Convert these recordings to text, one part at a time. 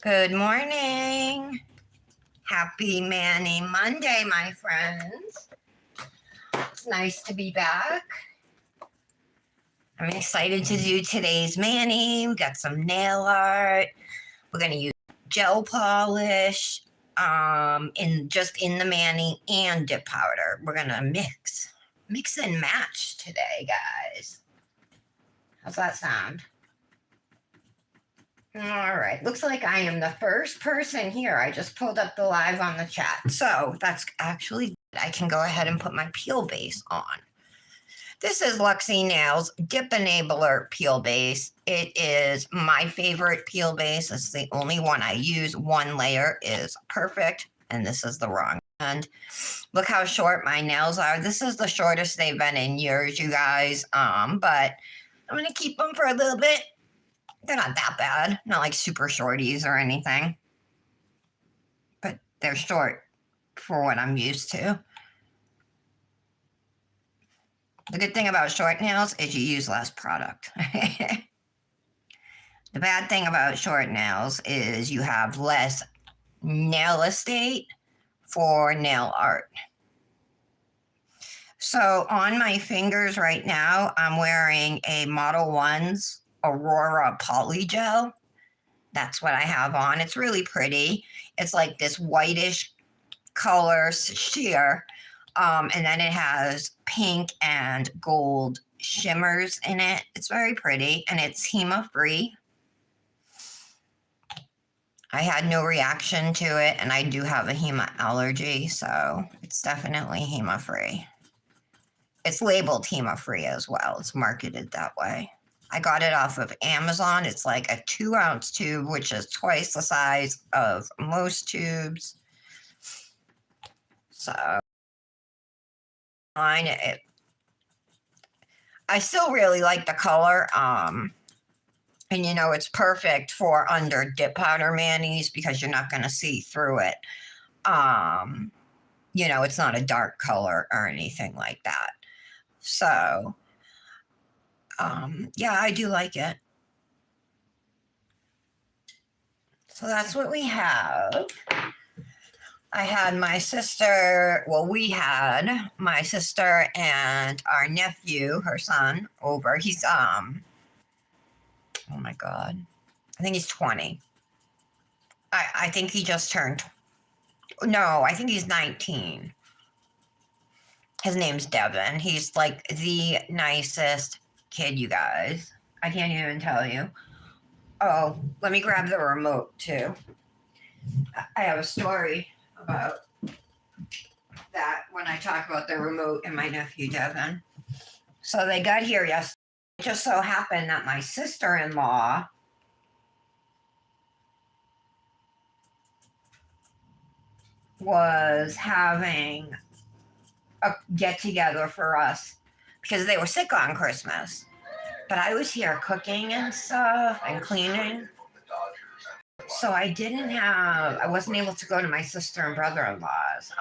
Good morning. Happy Manny Monday, my friends. It's nice to be back. I'm excited to do today's Manny. We got some nail art. We're going to use gel polish in the Manny and dip powder. We're going to mix and match today, guys. How's that sound? All right. Looks like I am the first person here. I just pulled up the live on the chat. So that's actually, I can go ahead and put my peel base on. This is Luxie Nails Dip Enabler Peel Base. It is my favorite peel base. It's the only one I use. One layer is perfect, and this is the wrong end. Look how short my nails are. This is the shortest they've been in years, you guys. But I'm going to keep them for a little bit. They're not that bad, not like super shorties or anything, but they're short for what I'm used to. The good thing about short nails is you use less product. The bad thing about short nails is you have less nail estate for nail art. So on my fingers right now, I'm wearing a Model 1's Aurora Poly Gel. That's what I have on. It's really pretty. It's like this whitish color sheer. And then it has pink and gold shimmers in it. It's very pretty, and it's HEMA-free. I had no reaction to it, and I do have a HEMA allergy, so it's definitely HEMA-free. It's labeled HEMA-free as well. It's marketed that way. I got it off of Amazon. It's like a 2-ounce tube, which is twice the size of most tubes. So, I still really like the color. And you know, it's perfect for under dip powder manis because you're not going to see through it. You know, it's not a dark color or anything like that. So, yeah, I do like it. So that's what we have. I had my sister, well, we had my sister and our nephew, her son, over. He's, oh my God, I think he's 20. I think he just turned, no, I think he's 19. His name's Devin. He's like the nicest kid, you guys. I can't even tell you. Oh, let me grab the remote too. I have a story about that when I talk about the remote and my nephew Devin. So they got here yesterday. It just so happened that my sister-in-law was having a get-together for us because they were sick on Christmas. But I was here cooking and stuff and cleaning. So I wasn't able to go to my sister and brother-in-law's.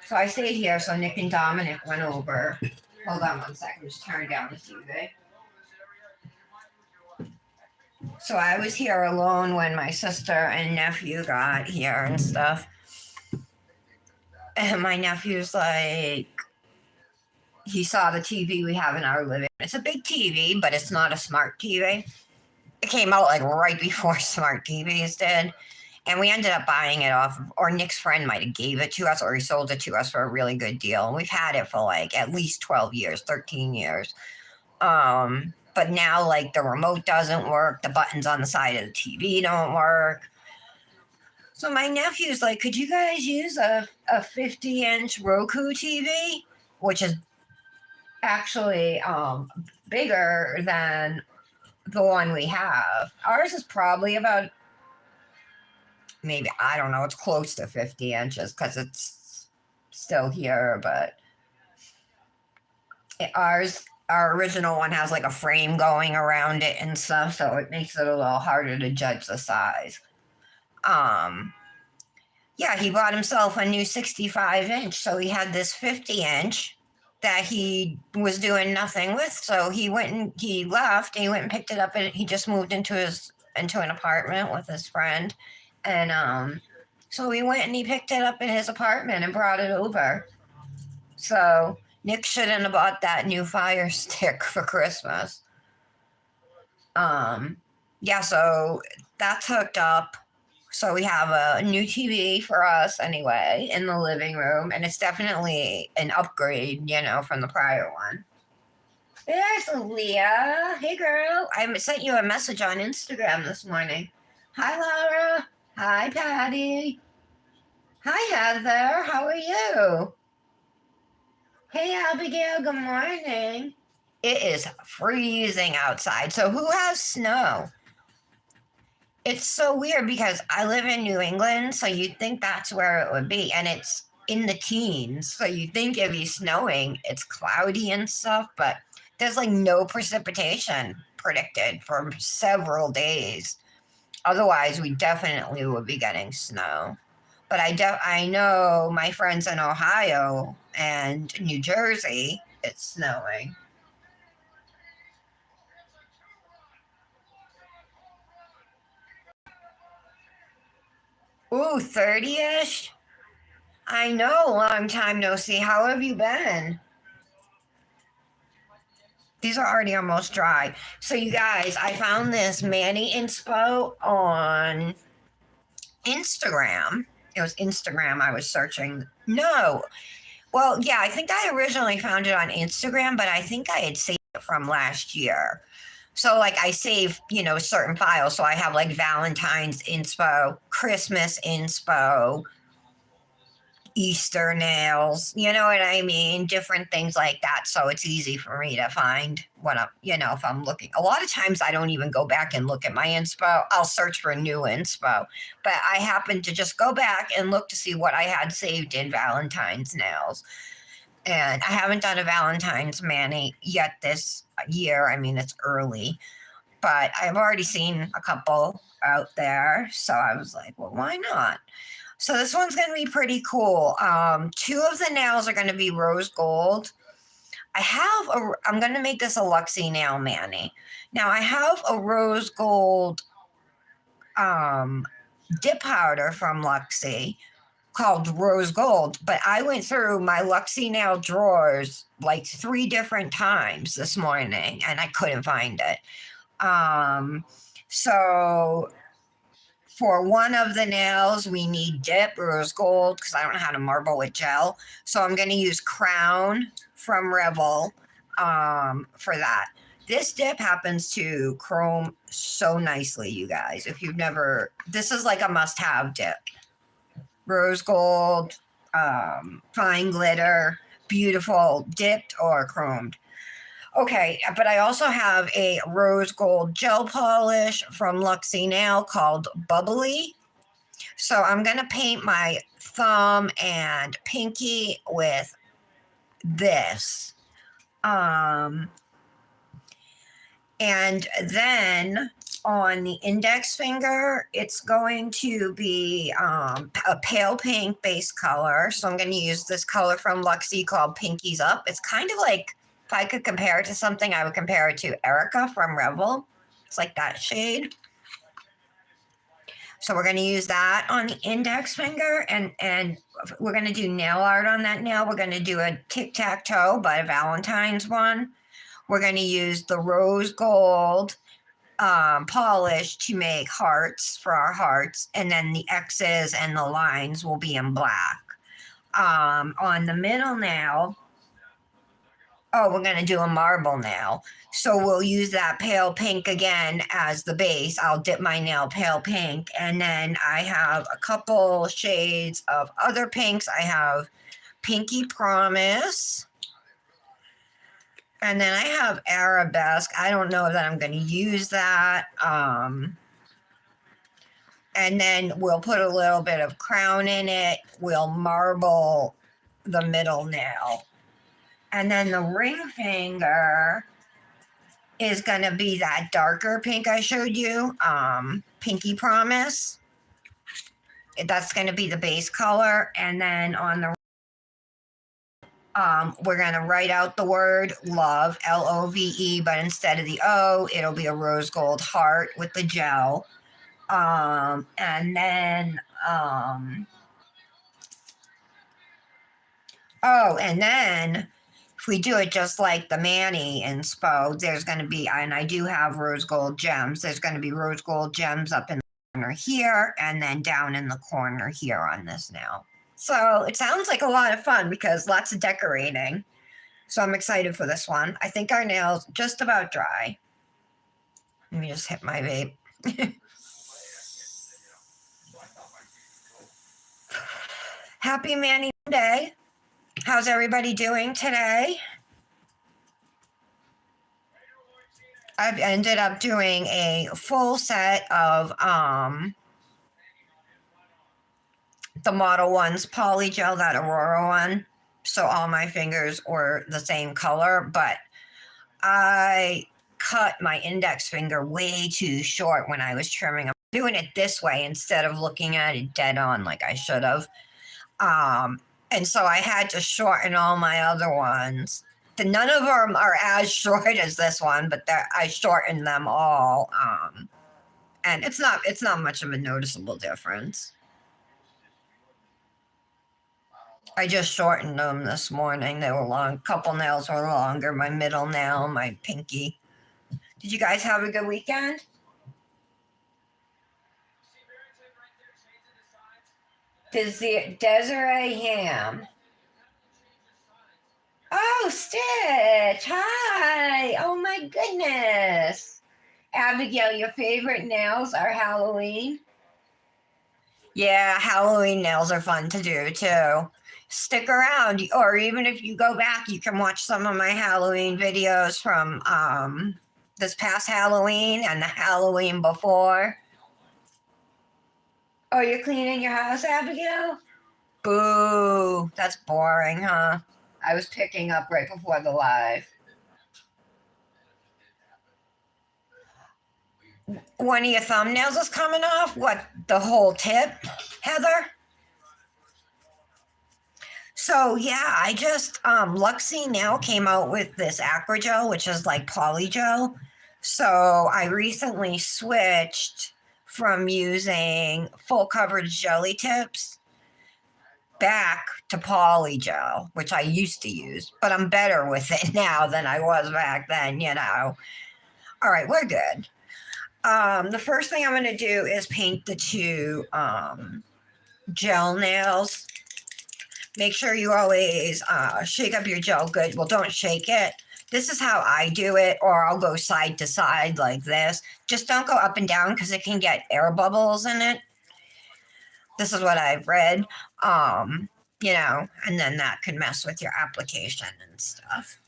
So I stayed here, so Nick and Dominic went over. Hold on one second, just turn down the TV. So I was here alone when my sister and nephew got here and stuff. And my nephew's like, he saw the TV we have in our living room. It's a big TV, but it's not a smart TV. It came out like right before smart TVs did. And we ended up buying it off of, or Nick's friend might have gave it to us, or he sold it to us for a really good deal. And we've had it for like at least 12 years, 13 years. But now like the remote doesn't work. The buttons on the side of the TV don't work. So my nephew's like, could you guys use a 50-inch Roku TV? Which is actually bigger than the one we have. Ours is probably about, maybe, I don't know, it's close to 50 inches because it's still here, but our original one has like a frame going around it and stuff, so it makes it a little harder to judge the size. Yeah, he bought himself a new 65-inch, so he had this 50-inch that he was doing nothing with. So he went and he left, and he went and picked it up, and he just moved into into an apartment with his friend, and so we went and he picked it up in his apartment and brought it over. So Nick shouldn't have bought that new Fire Stick for Christmas. Yeah, so that's hooked up. So we have a new TV for us anyway in the living room, and it's definitely an upgrade, from the prior one. There's Leah. Hey, girl. I sent you a message on Instagram this morning. Hi, Laura. Hi, Patty. Hi, Heather. How are you? Hey, Abigail. Good morning. It is freezing outside. So who has snow? It's so weird because I live in New England, so you'd think that's where it would be. And it's in the teens. So you'd think it'd be snowing. It's cloudy and stuff, but there's like no precipitation predicted for several days. Otherwise, we definitely would be getting snow. But I know my friends in Ohio and New Jersey, it's snowing. Ooh, 30-ish? I know, long time no see. How have you been? These are already almost dry. So you guys, I found this Manny inspo on Instagram. It was Instagram I was searching. No. Well, yeah, I think I originally found it on Instagram, but I think I had saved it from last year. So like I save, certain files. So I have like Valentine's inspo, Christmas inspo, Easter nails, you know what I mean? Different things like that. So it's easy for me to find what I'm, if I'm looking. A lot of times I don't even go back and look at my inspo. I'll search for new inspo. But I happen to just go back and look to see what I had saved in Valentine's nails. And I haven't done a Valentine's mani yet this year. I mean, it's early, but I've already seen a couple out there. So I was like, well, why not? So this one's going to be pretty cool. Two of the nails are going to be rose gold. I'm going to make this a Luxie nail mani. Now I have a rose gold dip powder from Luxie called rose gold, but I went through my Luxie nail drawers like 3 different times this morning and I couldn't find it. So for one of the nails, we need dip rose gold because I don't know how to marble with gel. So I'm going to use Crown from Revel for that. This dip happens to chrome so nicely, you guys. If you've never, this is like a must-have dip. Rose gold, fine glitter, beautiful, dipped or chromed. Okay, but I also have a rose gold gel polish from Luxie Nail called Bubbly. So I'm going to paint my thumb and pinky with this. And then on the index finger, it's going to be a pale pink base color. So I'm going to use this color from Luxie called Pinkies Up. It's kind of like, if I could compare it to something, I would compare it to Erica from Revel. It's like that shade. So we're going to use that on the index finger, and we're going to do nail art on that nail. We're going to do a tic-tac-toe, but a Valentine's one. We're going to use the rose gold polish to make hearts for our hearts, and then the X's and the lines will be in black. On the middle nail, we're going to do a marble nail. So we'll use that pale pink again as the base. I'll dip my nail pale pink. And then I have a couple shades of other pinks. I have Pinky Promise. And then I have Arabesque. I don't know that I'm going to use that. And then we'll put a little bit of Crown in it. We'll marble the middle nail. And then the ring finger is going to be that darker pink I showed you, Pinky Promise. That's going to be the base color. And then on the We're going to write out the word love, Love, but instead of the O, it'll be a rose gold heart with the gel. And then, and then if we do it just like the Manny in Spo, there's going to be, and I do have rose gold gems, there's going to be rose gold gems up in the corner here and then down in the corner here on this nail. So it sounds like a lot of fun because lots of decorating. So I'm excited for this one. I think our nail's just about dry. Let me just hit my vape. Happy Manny Day. How's everybody doing today? I've ended up doing a full set of the Model 1's Polygel, that Aurora one. So all my fingers were the same color, but I cut my index finger way too short when I was trimming. I'm doing it this way instead of looking at it dead on like I should have. And so I had to shorten all my other ones. None of them are as short as this one, but I shortened them all. And it's not much of a noticeable difference. I just shortened them this morning. They were long. Couple nails were longer. My middle nail, my pinky. Did you guys have a good weekend? Desiree Ham. Oh, Stitch. Hi. Oh, my goodness. Abigail, your favorite nails are Halloween? Yeah, Halloween nails are fun to do, too. Stick around, or even if you go back, you can watch some of my Halloween videos from this past Halloween and the Halloween before. Oh, you're cleaning your house, Abigail? Boo. That's boring, huh? I was picking up right before the live. One of your thumbnails is coming off? What, the whole tip, Heather? So yeah, I just Luxie now came out with this Acrogel, which is like polygel. So I recently switched from using full coverage jelly tips back to polygel, which I used to use, but I'm better with it now than I was back then, you know. All right, we're good. The first thing I'm going to do is paint the two gel nails. Make sure you always shake up your gel good. Well, don't shake it. This is how I do it, or I'll go side to side like this. Just don't go up and down because it can get air bubbles in it. This is what I've read, you know, and then that could mess with your application and stuff.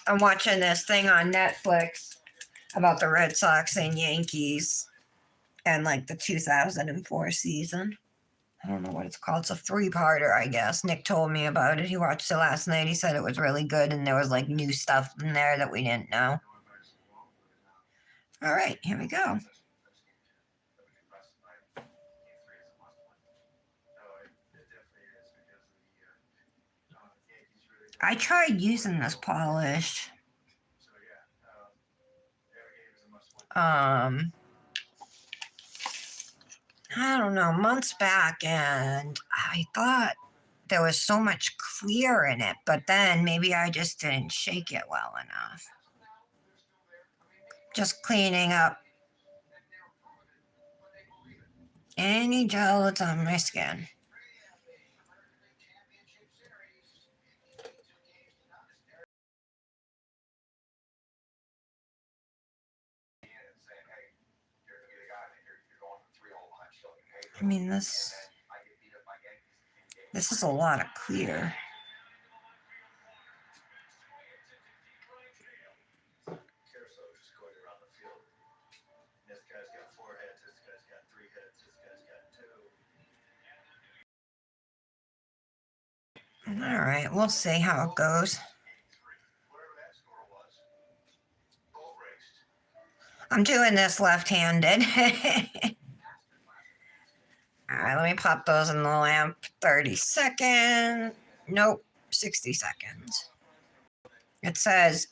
I'm watching this thing on Netflix about the Red Sox and Yankees and like the 2004 season. I don't know what it's called. It's a 3-parter, I guess. Nick told me about it. He watched it last night. He said it was really good and there was like new stuff in there that we didn't know. All right, here we go. I tried using this polish. I don't know, months back, and I thought there was so much clear in it, but then maybe I just didn't shake it well enough. Just cleaning up any gel that's on my skin. I mean, this is a lot of clear. All right, we'll see how it goes. I'm doing this left-handed. All right, let me pop those in the lamp. 30 seconds. Nope, 60 seconds. It says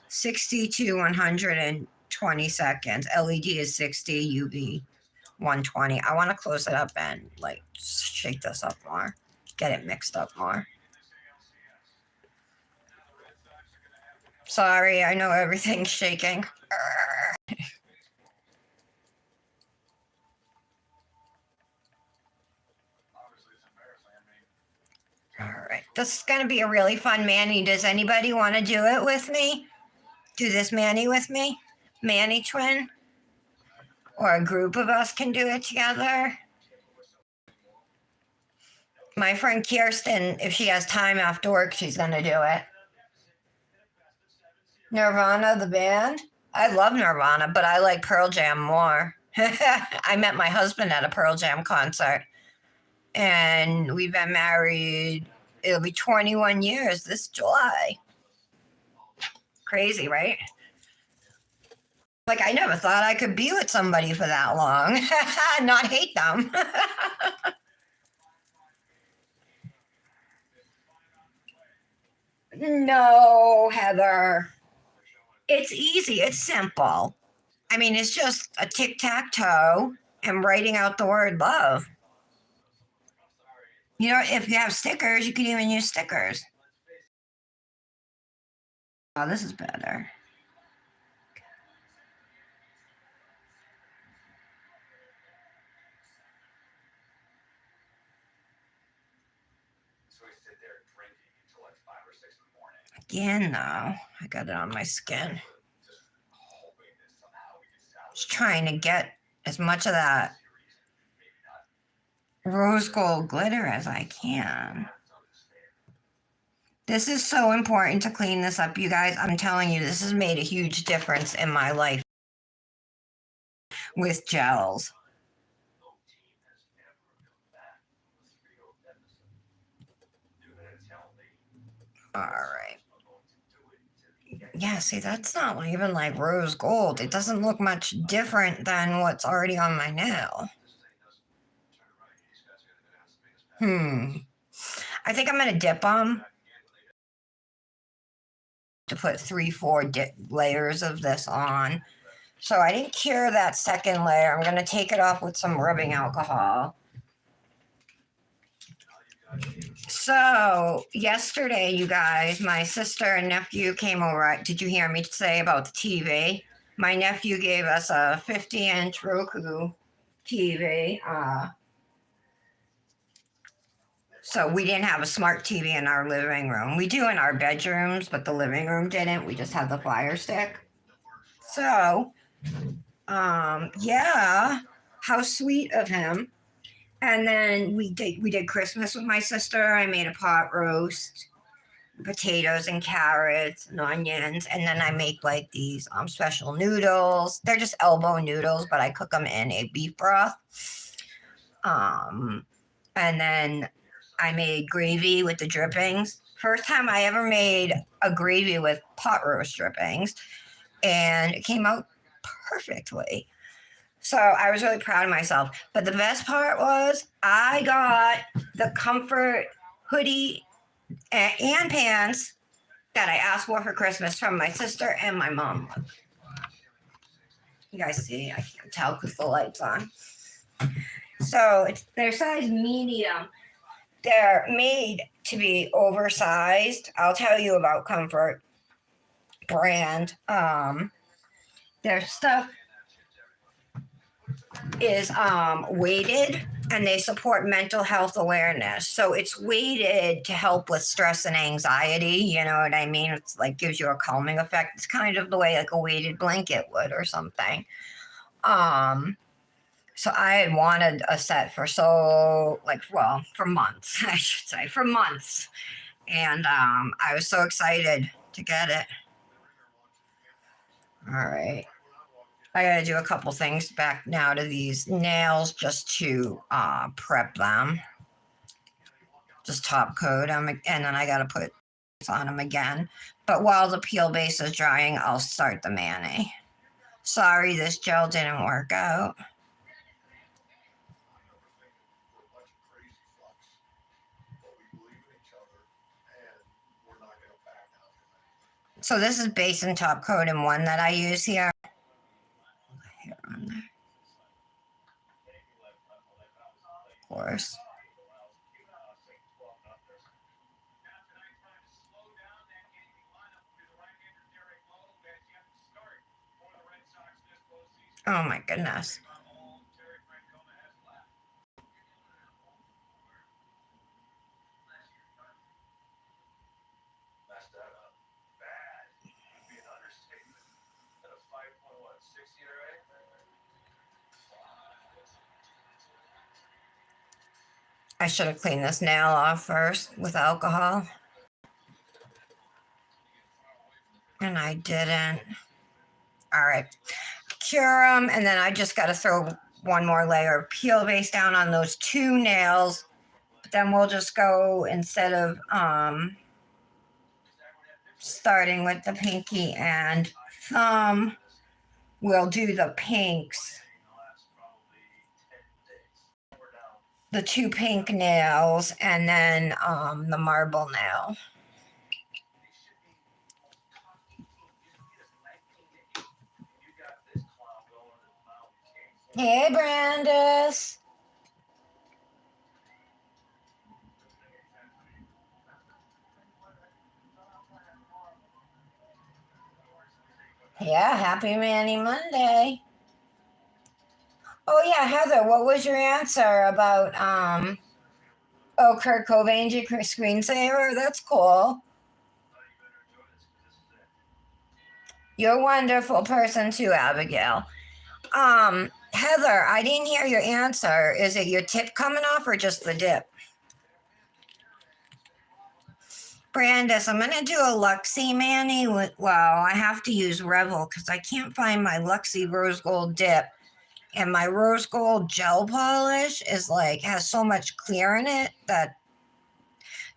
60 to 120 seconds. LED is 60, UV 120. I want to close it up and like shake this up more, get it mixed up more. Sorry, I know everything's shaking. All right, this is going to be a really fun Manny. Does anybody want to do it with me? Do this Manny with me? Manny twin? Or a group of us can do it together? My friend Kirsten, if she has time after work, she's going to do it. Nirvana, the band? I love Nirvana, but I like Pearl Jam more. I met my husband at a Pearl Jam concert, and we've been married. It'll be 21 years this July. Crazy, right? Like, I never thought I could be with somebody for that long, not hate them. No, Heather. It's easy, it's simple. I mean, it's just a tic tac toe and writing out the word love. You know, if you have stickers, you can even use stickers. Oh, this is better. Again, though, I got it on my skin. Just trying to get as much of that rose gold glitter as I can. This is so important to clean this up, you guys. I'm telling you, this has made a huge difference in my life with gels. All right. Yeah, see, that's not even like rose gold. It doesn't look much different than what's already on my nail. I think I'm going to dip them to put 3, 4 layers of this on. So I didn't cure that second layer. I'm going to take it off with some rubbing alcohol. So yesterday, you guys, my sister and nephew came over. Did you hear me say about the TV? My nephew gave us a 50-inch Roku TV. So we didn't have a smart TV in our living room. We do in our bedrooms, but the living room didn't. We just had the Fire Stick. So, yeah, how sweet of him. And then we did Christmas with my sister. I made a pot roast, potatoes and carrots and onions, and then I make like these special noodles. They're just elbow noodles, but I cook them in a beef broth. And then I made gravy with the drippings. First time I ever made a gravy with pot roast drippings, and it came out perfectly. So I was really proud of myself. But the best part was I got the comfort hoodie and pants that I asked for Christmas from my sister and my mom. You guys see, I can't tell because the light's on. So they're size medium. They're made to be oversized. I'll tell you about Comfort brand. Their stuff is weighted, and they support mental health awareness. So it's weighted to help with stress and anxiety. You know what I mean? It's like gives you a calming effect. It's kind of the way like a weighted blanket would or something. So I had wanted a set for for months, I should say, for months. And I was so excited to get it. All right. I got to do a couple things back now to these nails just to prep them. Just top coat them, and then I got to put on them again. But while the peel base is drying, I'll start the mani. Sorry, this gel didn't work out. So this is base and top coat in one that I use here. Here on there. Of course. Oh my goodness. I should have cleaned this nail off first with alcohol. And I didn't. All right. Cure them. And then I just got to throw one more layer of peel base down on those two nails. But then we'll just go, instead of starting with the pinky and thumb, we'll do the pinks. The two pink nails and then the marble nail. Hey, Brandis. Yeah, happy Manny Monday. Oh yeah, Heather, what was your answer about oh, Kurt Cobain's your screensaver? That's cool. You're a wonderful person too, Abigail. Heather, I didn't hear your answer. Is it your tip coming off or just the dip? Brandis, I'm gonna do a Luxie Manny with, well, I have to use Revel because I can't find my Luxie rose gold dip. And my rose gold gel polish is like, has so much clear in it that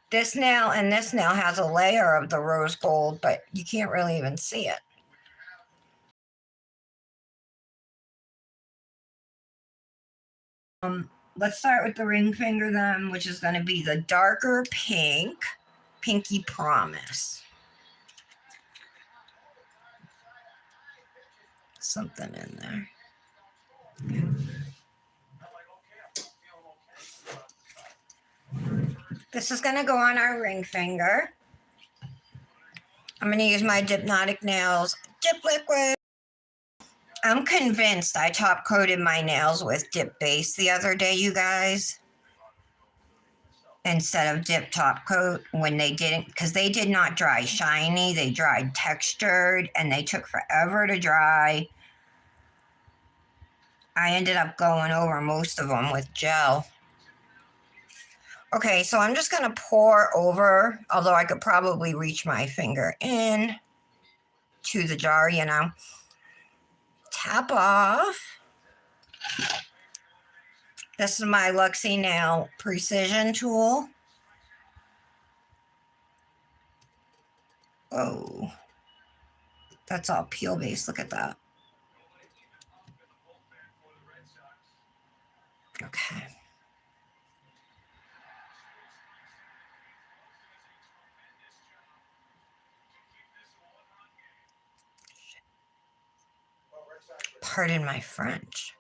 this nail and this nail has a layer of the rose gold, but you can't really even see it. Let's start with the ring finger then, which is going to be the darker pink, Pinky Promise. Something in there. This is going to go on our ring finger. I'm going to use my Dipnotic Nails Dip Liquid. I'm convinced I top coated my nails with dip base the other day, you guys, instead of dip top coat when they didn't, because they did not dry shiny. They dried textured and they took forever to dry. I ended up going over most of them with gel. Okay, so I'm just going to pour over, although I could probably reach my finger in to the jar, you know. Tap off. This is my Luxie Nail Precision tool. Oh, that's all peel based. Look at that. Okay. Pardon my French.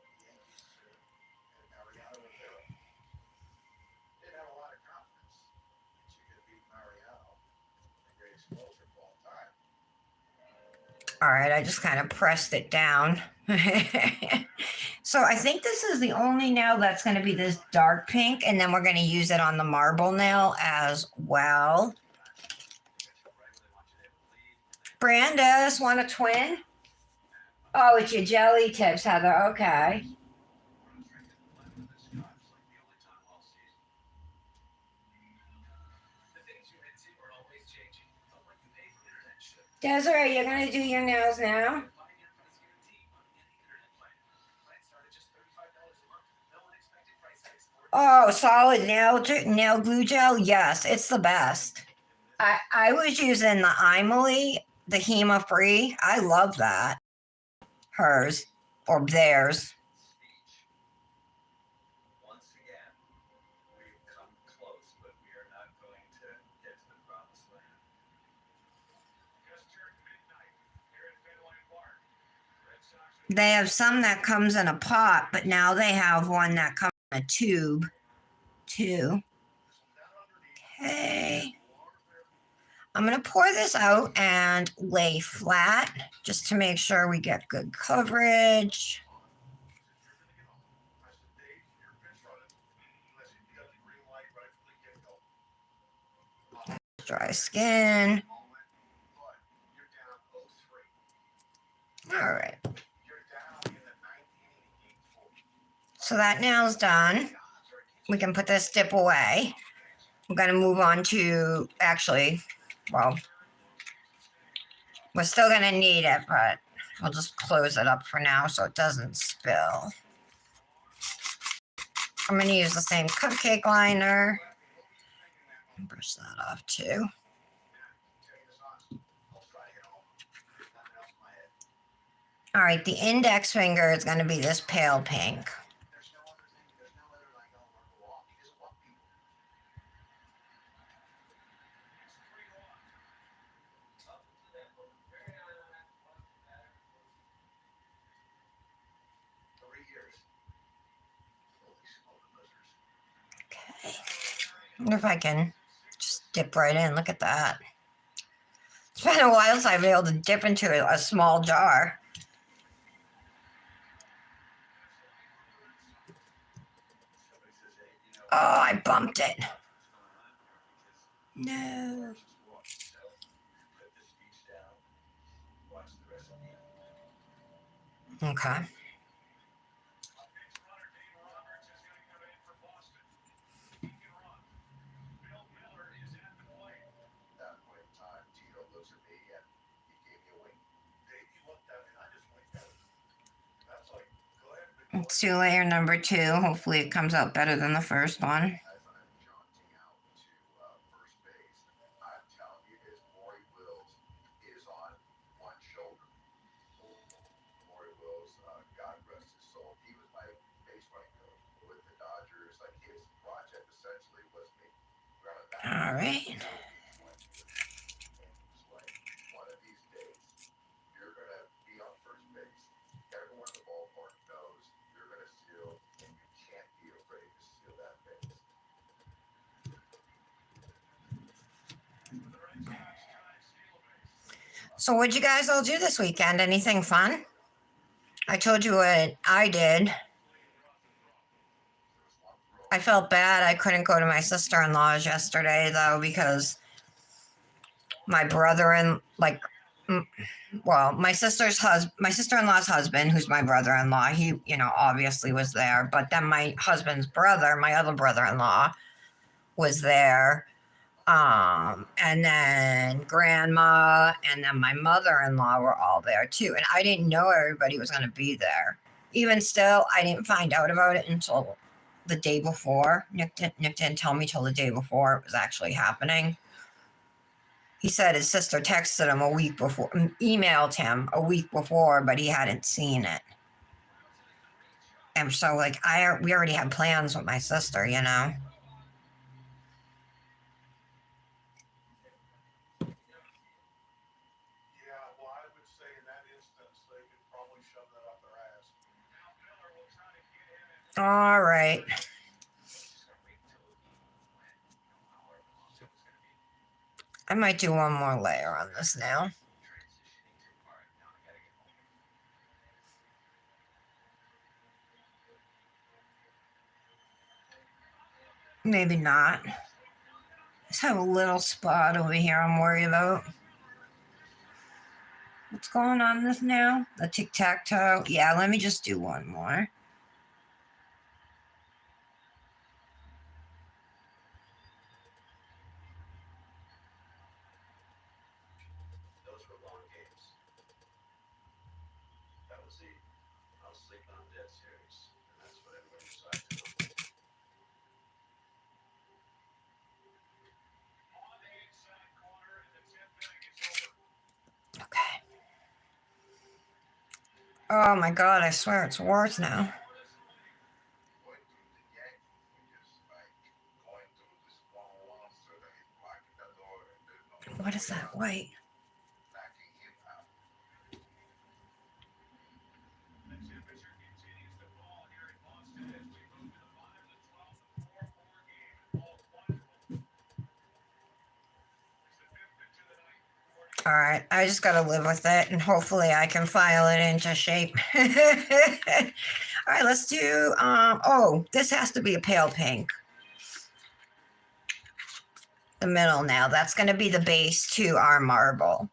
All right, I just kind of pressed it down. So I think this is the only nail that's going to be this dark pink, and then we're going to use it on the marble nail as well. Brandis, want a twin? Oh, it's your jelly tips, Heather. Okay. Desiree, you're going to do your nails now? Oh, solid nail glue gel. Yes, it's the best. I was using the Emily, the Hema Free. I love that. Hers or theirs. They have some that comes in a pot, but now they have one that comes in a tube too. Okay. I'm going to pour this out and lay flat just to make sure we get good coverage. Dry skin. All right. So that nail's done. We can put this dip away. We're going to move on to, actually, well, we're still going to need it, but I'll just close it up for now so it doesn't spill. I'm going to use the same cupcake liner. Brush that off too. All right, the index finger is going to be this pale pink. Okay. I wonder if I can just dip right in. Look at that. It's been a while since I've been able to dip into a small jar. Oh, I bumped it. No. Okay. Let's do layer number 2. Hopefully it comes out better than the first one. All right. So what'd you guys all do this weekend? Anything fun? I told you what I did. I felt bad I couldn't go to my sister-in-law's yesterday though because my brother and my sister-in-law's husband, who's my brother-in-law, he, obviously was there, but then my husband's brother, my other brother-in-law, was there. And then grandma and then my mother-in-law were all there too. And I didn't know everybody was going to be there. Even still, I didn't find out about it until the day before. Nick didn't tell me till the day before it was actually happening. He said his sister texted him a week before, emailed him a week before, but he hadn't seen it. And so, we already had plans with my sister, All right. I might do one more layer on this now. Maybe not. Just have a little spot over here I'm worried about. What's going on this now? The tic-tac-toe? Yeah, let me just do one more. Okay. Oh my god, I swear it's worse now. What is that white? All right, I just got to live with it, and hopefully I can file it into shape. All right, let's do, oh, this has to be a pale pink. The middle now. That's going to be the base to our marble.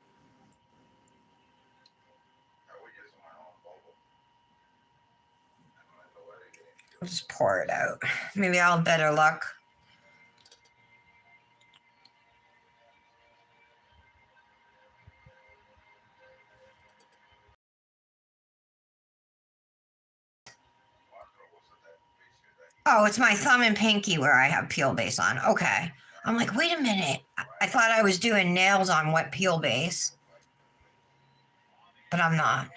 I'll just pour it out. Maybe I'll have better luck. Oh, it's my thumb and pinky where I have peel base on. Okay. I'm like, wait a minute. I thought I was doing nails on wet peel base. But I'm not.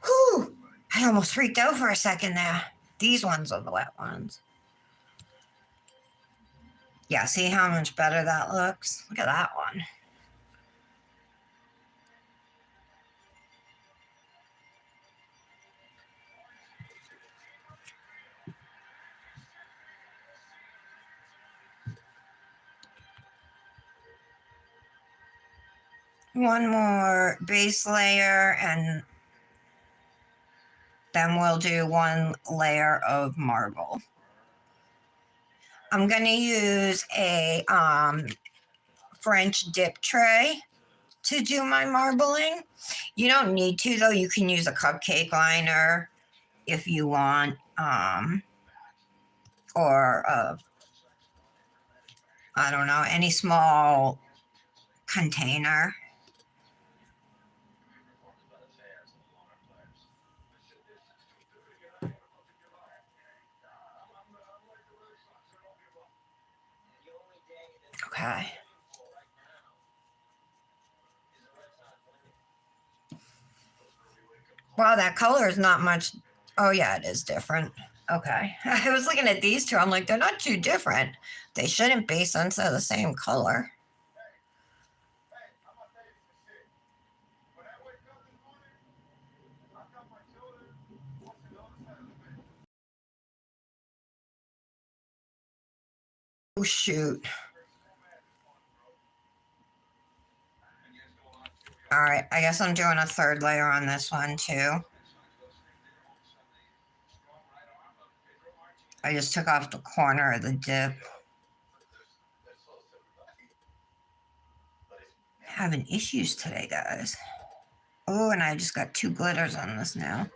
Whew. I almost freaked out for a second there. These ones are the wet ones. Yeah, see how much better that looks? Look at that one. One more base layer, and then we'll do one layer of marble. I'm going to use a French dip tray to do my marbling. You don't need to, though. You can use a cupcake liner if you want, or I don't know, any small container. Okay. Wow, that color is not much. Oh, yeah, it is different. Okay. I was looking at these two. I'm like, they're not too different. They shouldn't be since they're the same color. Oh, shoot. All right. I guess I'm doing a third layer on this one, too. I just took off the corner of the dip. Having issues today, guys. Oh, and I just got 2 glitters on this now.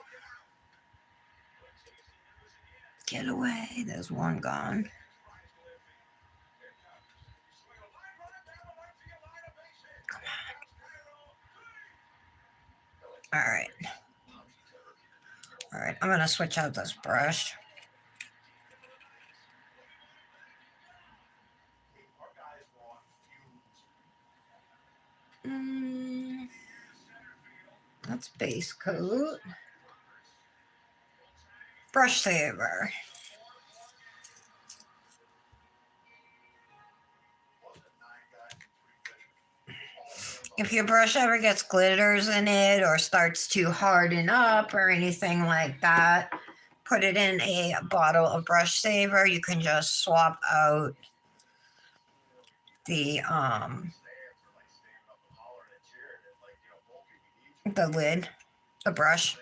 Get away. There's one gone. Come on. All right. All right. I'm going to switch out this brush. That's base coat. Brush saver. If your brush ever gets glitters in it or starts to harden up or anything like that, put it in a bottle of brush saver. You can just swap out the lid, the brush.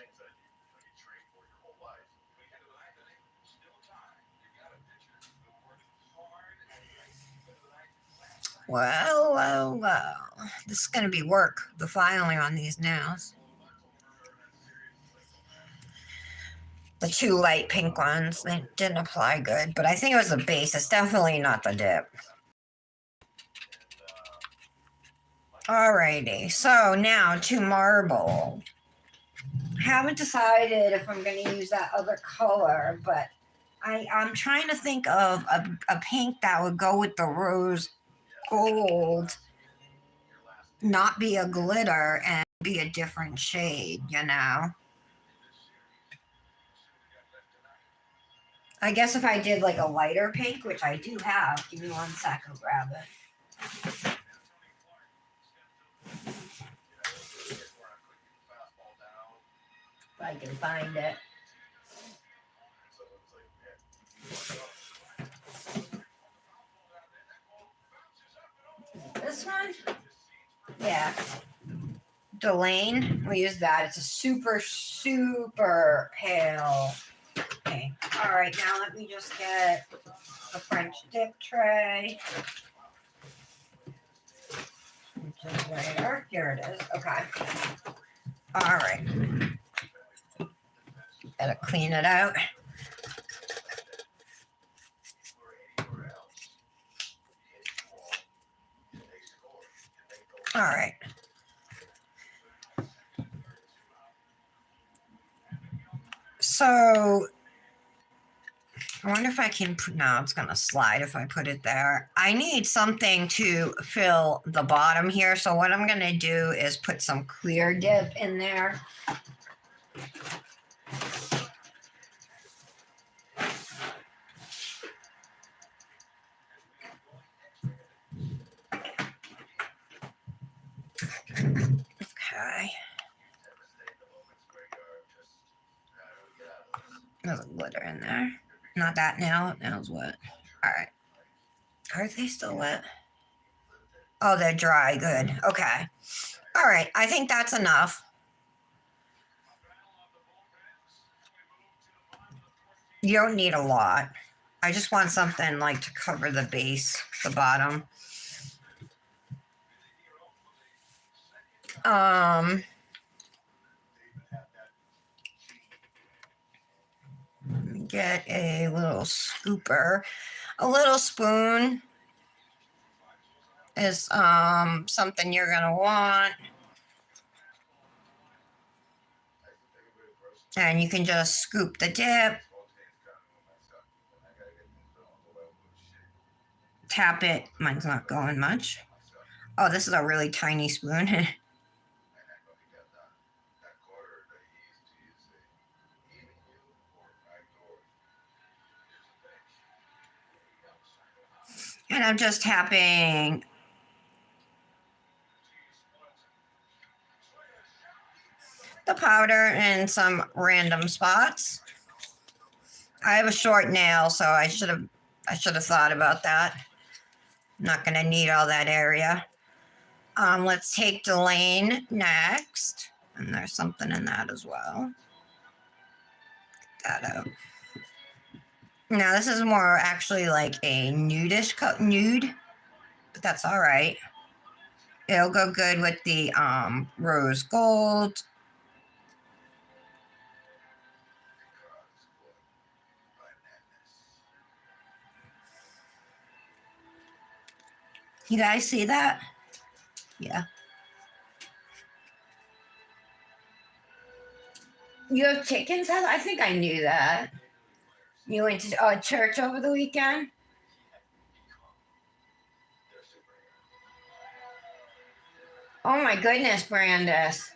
Well. This is going to be work, the filing on these nails. The 2 light pink ones, they didn't apply good, but I think it was the base. It's definitely not the dip. Alrighty, so now to marble. Haven't decided if I'm going to use that other color, but I'm trying to think of a pink that would go with the rose gold, not be a glitter and be a different shade, you know? I guess if I did like a lighter pink, which I do have, give me 1 sec, I'll grab it. If I can find it. This one? Yeah. Delane, we use that. It's a super, super pale pink. All right, now let me just get the French dip tray. Which is where? Here it is. Okay. All right. Gotta clean it out. All right. So I wonder if I can put, no, it's gonna slide if I put it there. I need something to fill the bottom here. So what I'm gonna do is put some clear dip in there. Okay. There's a glitter in there. Not that nail. Nail's wet. All right. Are they still wet? Oh, they're dry. Good. Okay. All right. I think that's enough. You don't need a lot. I just want something like to cover the base, the bottom. Get a little scooper. A little spoon is something you're gonna want. And you can just scoop the dip. Tap it. Mine's not going much. Oh, this is a really tiny spoon. And I'm just tapping the powder in some random spots. I have a short nail, so I should have thought about that. I'm not gonna need all that area. Let's take Delane next. And there's something in that as well. Get that out. Now this is more actually like a nudish nude, but that's all right. It'll go good with the rose gold. You guys see that? Yeah. You have chickens? I think I knew that. You went to church over the weekend? Oh my goodness, Brandis.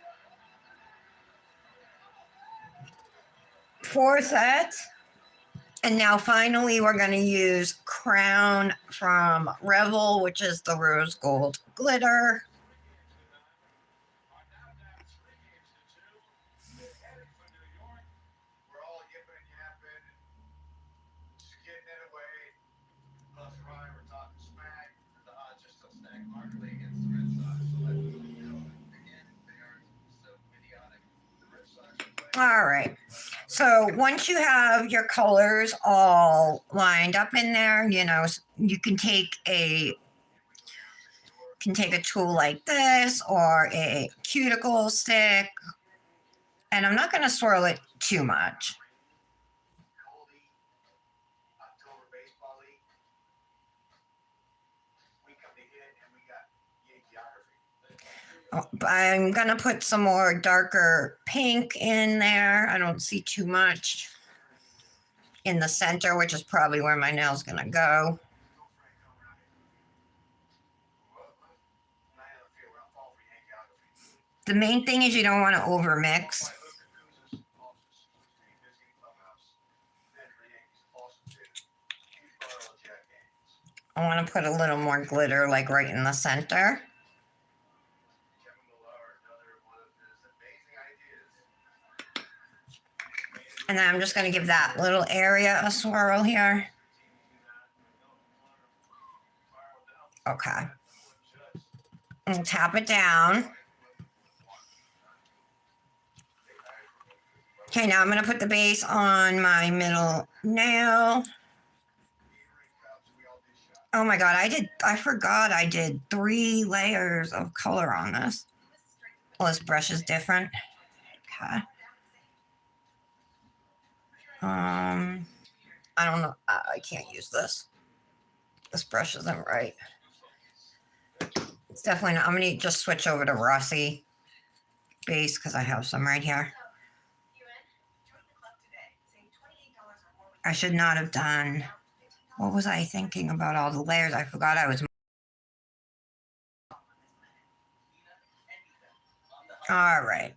4 sets? And now finally we're going to use Crown from Revel, which is the rose gold glitter. All right. So once you have your colors all lined up in there, you know, you can take a tool like this or a cuticle stick. And I'm not going to swirl it too much. I'm going to put some more darker pink in there. I don't see too much in the center, which is probably where my nail's going to go. The main thing is you don't want to overmix. I want to put a little more glitter like right in the center. And then I'm just going to give that little area a swirl here. Okay. and tap it down. Okay, now I'm going to put the base on my middle nail. Oh my god, I forgot I did 3 layers of color on this. Well, this brush is different. Okay. I don't know. I can't use this. This brush isn't right. It's definitely not. I'm going to just switch over to Rossi base because I have some right here. I should not have done. What was I thinking about all the layers? I forgot I was. All right.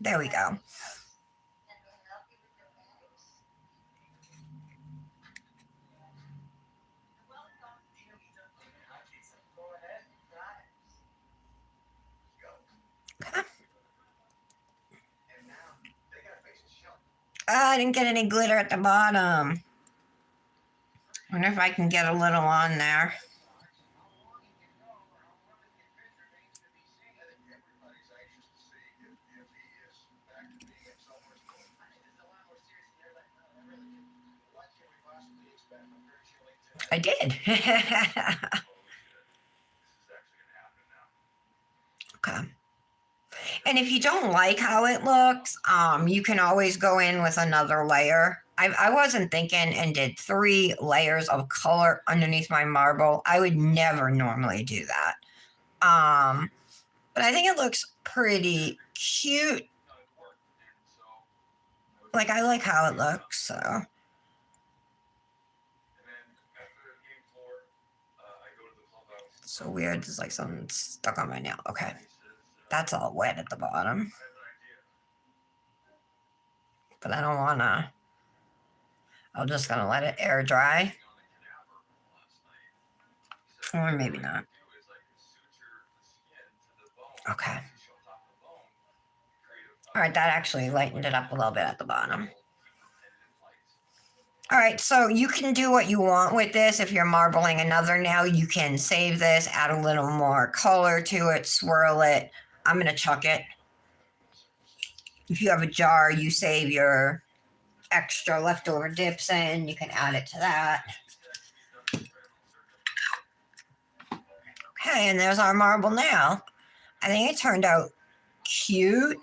There we go. Okay. I didn't get any glitter at the bottom. Wonder if I can get a little on there. I did. Okay. And if you don't like how it looks, you can always go in with another layer. I wasn't thinking and did 3 layers of color underneath my marble. I would never normally do that. But I think it looks pretty cute. Like, I like how it looks, so. It's so weird. There's like something stuck on my nail. Okay. That's all wet at the bottom. But I don't want to. I'm just going to let it air dry. Or maybe not. Okay. All right, that actually lightened it up a little bit at the bottom. All right, so you can do what you want with this. If you're marbling another nail, you can save this, add a little more color to it, swirl it. I'm going to chuck it. If you have a jar, you save your extra leftover dips in. You can add it to that. Okay, and there's our marble nail. I think it turned out cute.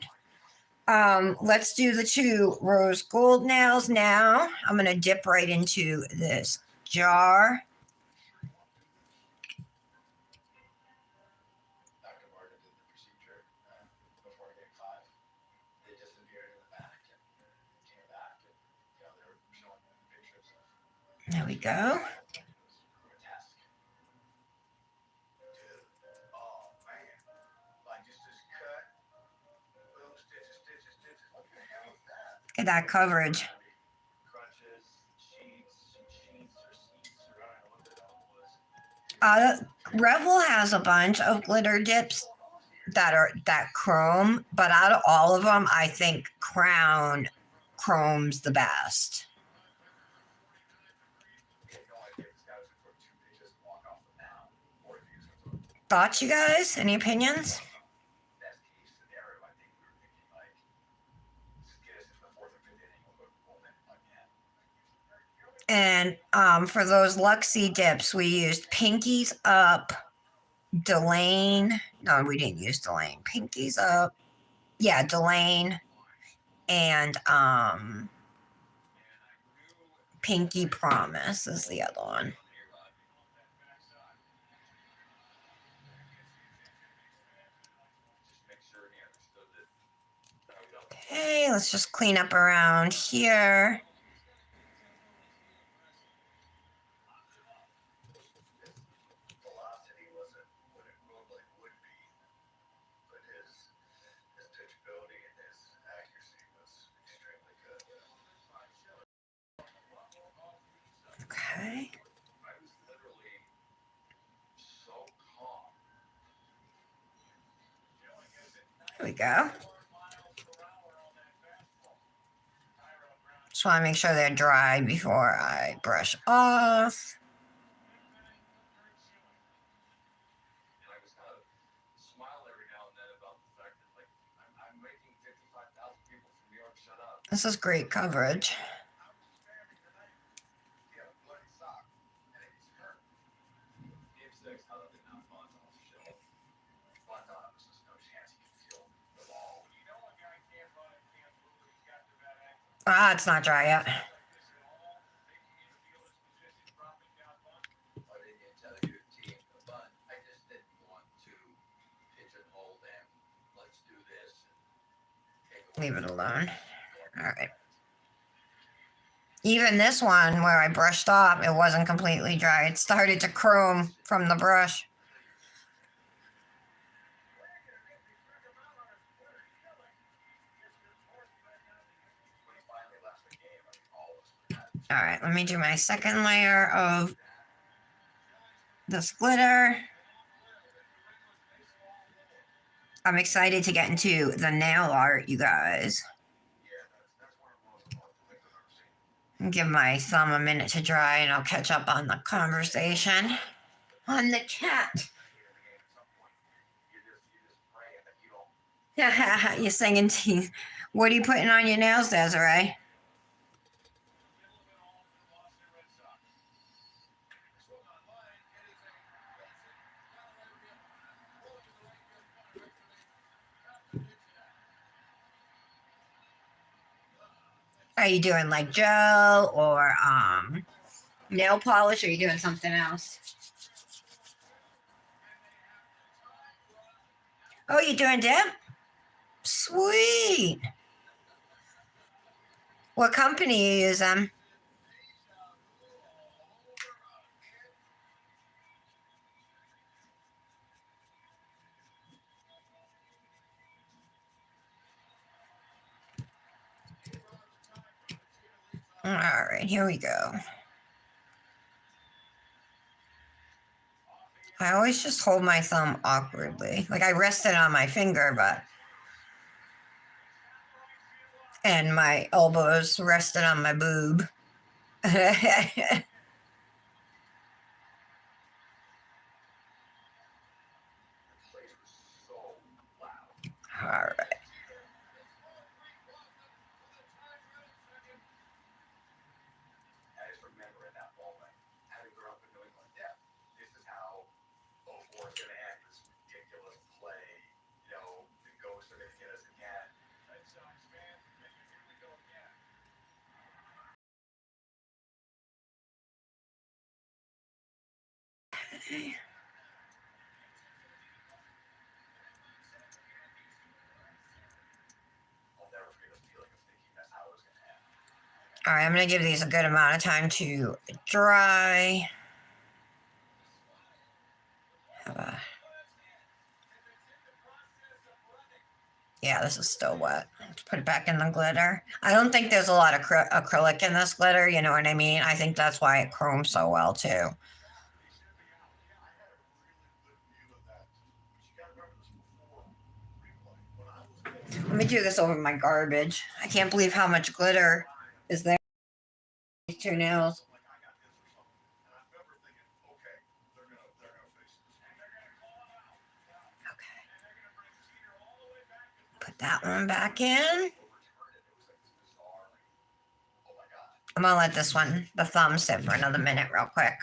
Let's do the 2 rose gold nails now. I'm going to dip right into this jar. There we go. Look at that coverage. Revel has a bunch of glitter dips that are that chrome, but out of all of them, I think Crown chrome's the best. Thoughts, you guys? Any opinions? And for those Luxie dips, we used Pinkies Up, Delane. No, we didn't use Delane. Pinkies Up. Yeah, Delane. And Pinky Promise is the other one. Okay, let's just clean up around here. Okay. There we go. Just want to make sure they're dry before I brush off. This is great coverage. Ah, it's not dry yet. Leave it alone. All right. Even this one where I brushed off, it wasn't completely dry. It started to chrome from the brush. All right, let me do my second layer of this glitter. I'm excited to get into the nail art, you guys. Give my thumb a minute to dry and I'll catch up on the conversation on the chat. You're singing to. What are you putting on your nails, Desiree? Are you doing like gel or nail polish, or are you doing something else? Oh, you're doing dip? Sweet. What company you use them? All right, here we go. I always just hold my thumb awkwardly. Like I rest it on my finger, but and my elbows rested on my boob. All right. All right, I'm going to give these a good amount of time to dry. Yeah, this is still wet. Let's put it back in the glitter. I don't think there's a lot of acrylic in this glitter, you know what I mean? I think that's why it chromes so well, too. Let me do this over my garbage. I can't believe how much glitter is there. These two nails. Okay. Put that one back in. I'm gonna let this one, the thumb, sit for another minute real quick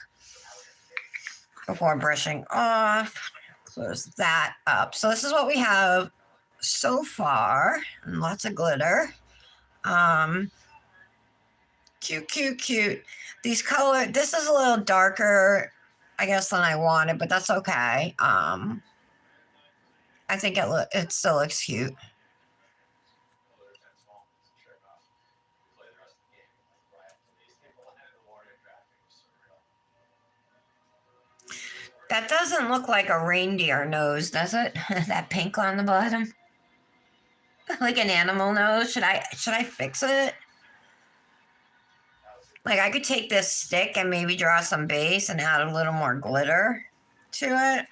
before brushing off. Close that up. So this is what we have so far. And lots of glitter. Um, cute, cute, cute. These color. This is a little darker, I guess, than I wanted, but that's okay. I think it still looks cute. That doesn't look like a reindeer nose, does it? That pink on the bottom, like an animal nose. Should I fix it? Like I could take this stick and maybe draw some base and add a little more glitter to it.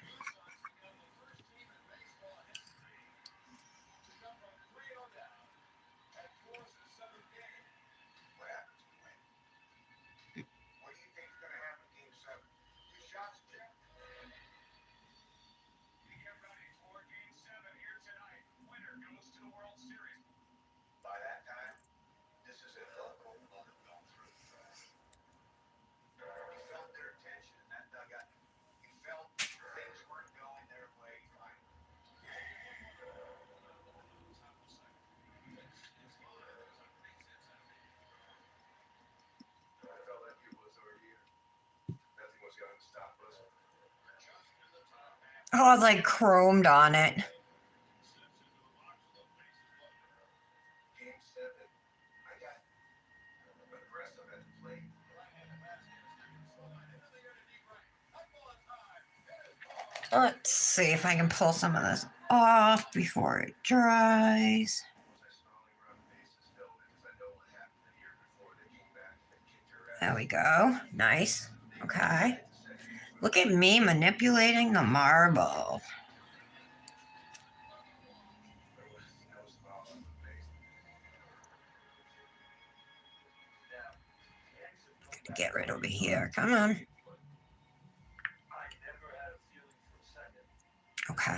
Oh, it's like chromed on it. Let's see if I can pull some of this off before it dries. There we go. Nice. Okay. Look at me manipulating the marble. Get right over here. Come on. Okay.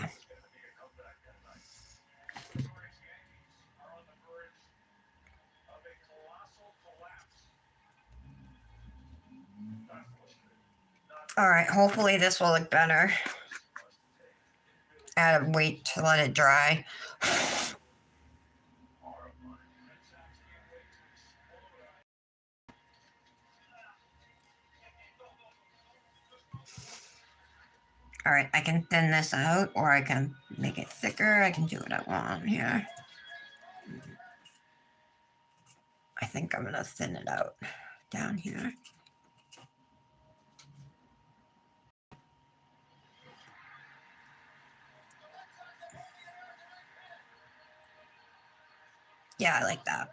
All right. Hopefully this will look better. Add wait to let it dry. All right, I can thin this out or I can make it thicker. I can do what I want here. I think I'm gonna thin it out down here. Yeah, I like that.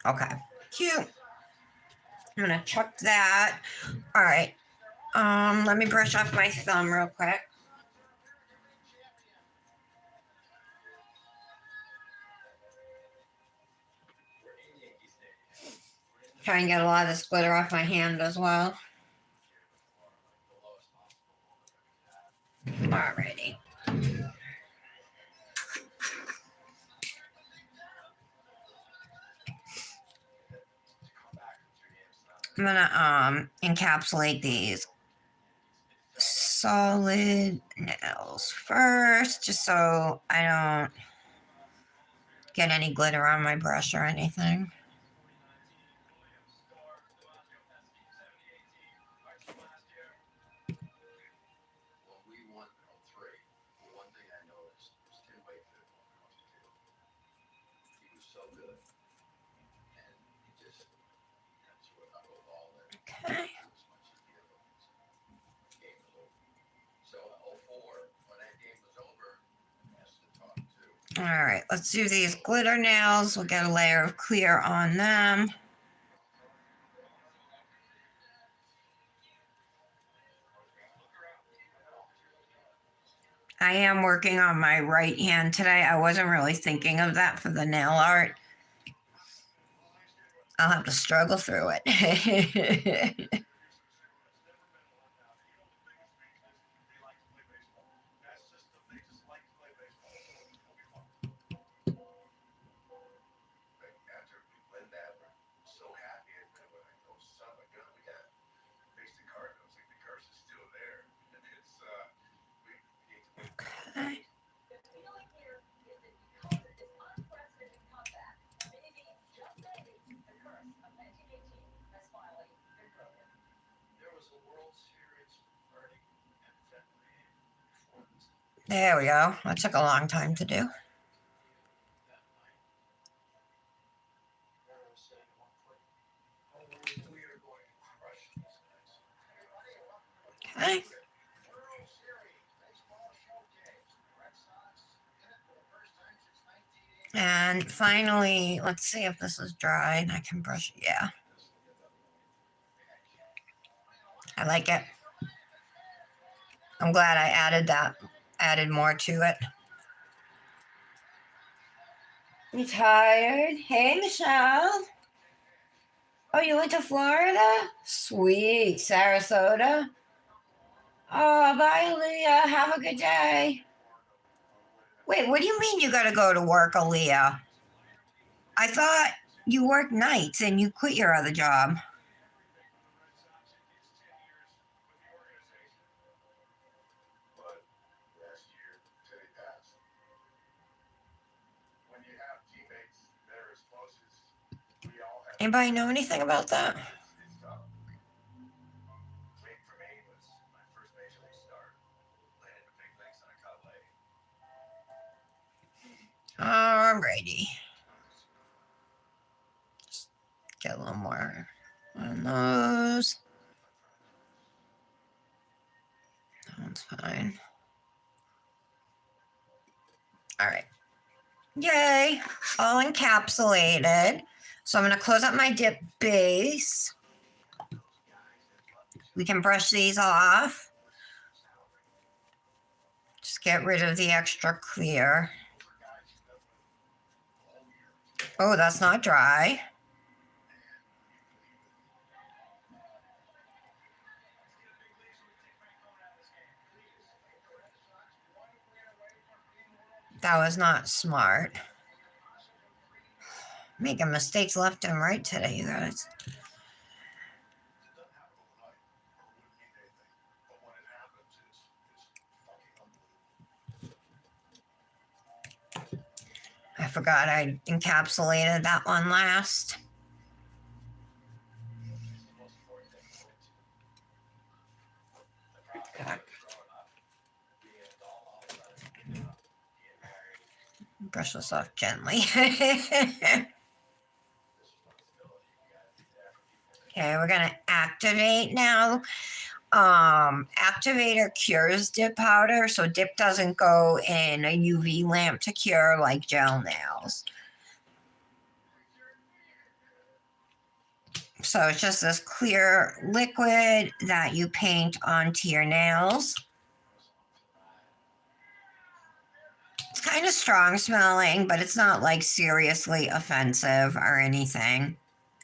Okay, cute. I'm gonna chuck that. All right. Let me brush off my thumb real quick. Try and get a lot of this glitter off my hand as well. Alrighty. I'm gonna encapsulate these solid nails first, just so I don't get any glitter on my brush or anything. Okay. All right, let's do these glitter nails. We'll get a layer of clear on them. I am working on my right hand today. I wasn't really thinking of that for the nail art. I'll have to struggle through it. Okay. There we go. That took a long time to do. Okay. And finally, let's see if this is dry and I can brush it. Yeah. I like it. I'm glad I added more to it. You tired? Hey, Michelle. Oh, you went to Florida? Sweet. Sarasota? Oh, bye, Leah. Have a good day. Wait, what do you mean you gotta go to work, Aaliyah? I thought you work nights and you quit your other job. Anybody know anything about that? Alrighty. Just get a little more on those. That one's fine. Alright. Yay! All encapsulated. So I'm going to close up my dip base. We can brush these off. Just get rid of the extra clear. Oh, that's not dry. That was not smart. Making mistakes left and right today, you guys. I forgot I encapsulated that one last. Okay. Brush this off gently. Okay, we're gonna activate now. Activator cures dip powder, so dip doesn't go in a UV lamp to cure like gel nails. So it's just this clear liquid that you paint onto your nails. It's kind of strong smelling, but it's not like seriously offensive or anything.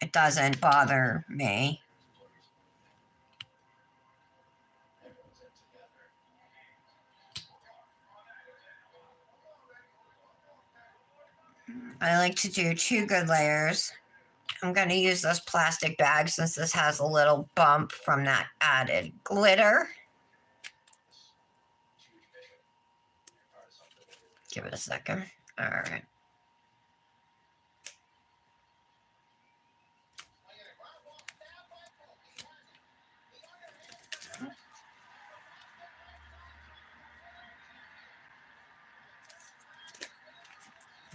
It doesn't bother me. I like to do 2 good layers. I'm going to use this plastic bag since this has a little bump from that added glitter. Give it a second. All right.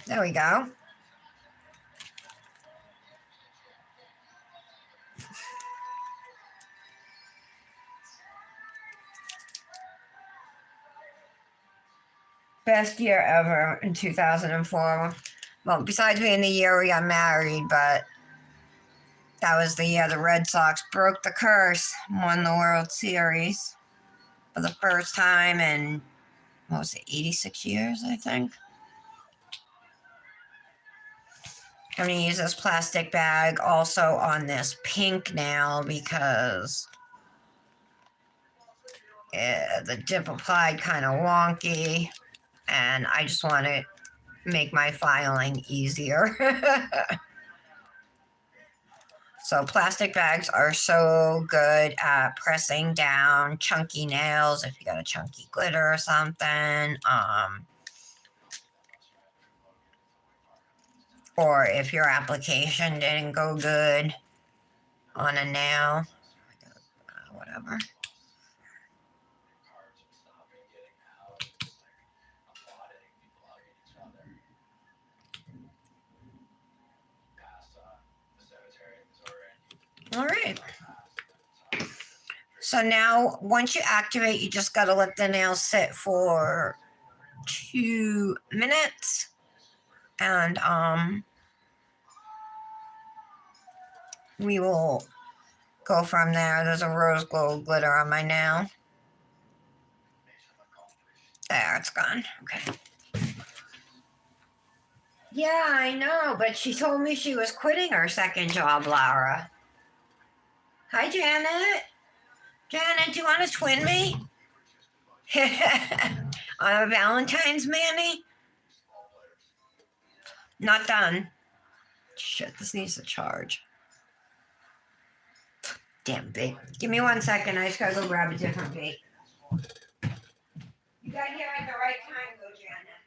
There we go. Best year ever in 2004. Well, besides being the year we got married, but that was the year the Red Sox broke the curse, won the World Series for the first time in, what was it, 86 years, I think. I'm going to use this plastic bag also on this pink nail because the dip applied kind of wonky, and I just want to make my filing easier. So plastic bags are so good at pressing down chunky nails if you got a chunky glitter or something. Or if your application didn't go good on a nail. Whatever. All right. So now, once you activate, you just got to let the nail sit for 2 minutes. And we will go from there. There's a rose gold glitter on my nail. There, it's gone. Okay. Yeah, I know, but she told me she was quitting her second job, Laura. Hi, Janet. Janet, do you want to twin me? On a Valentine's, Manny? Not done. Shit, this needs to charge. Damn bait. Give me 1 second. I just gotta go grab a different bait. You got here at the right time, though, Janet.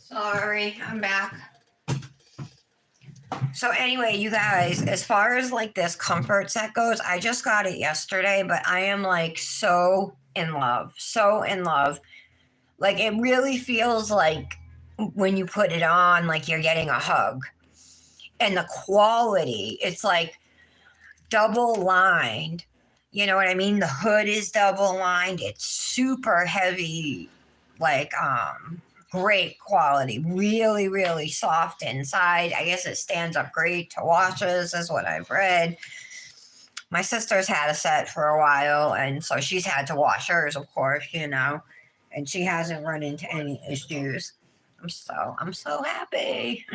Sorry, I'm back. So anyway, you guys, as far as like this comfort set goes, I just got it yesterday, but I am like so in love. So in love. Like it really feels like when you put it on, like you're getting a hug. And the quality, it's like double lined. You know what I mean? The hood is double lined. It's super heavy, like great quality. Really, really soft inside. I guess it stands up great to washes, is what I've read. My sister's had a set for a while, and so she's had to wash hers, of course, and she hasn't run into any issues. I'm so happy.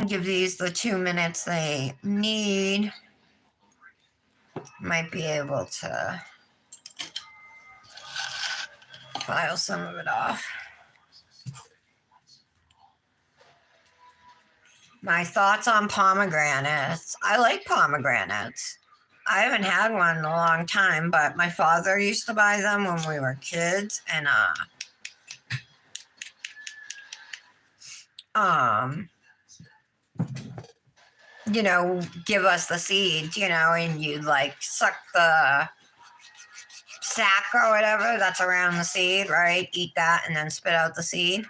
Give these the 2 minutes they need. Might be able to file some of it off. My thoughts on pomegranates. I like pomegranates. I haven't had one in a long time, but my father used to buy them when we were kids, and um, give us the seeds, and you'd like suck the sack or whatever that's around the seed, right? Eat that and then spit out the seed.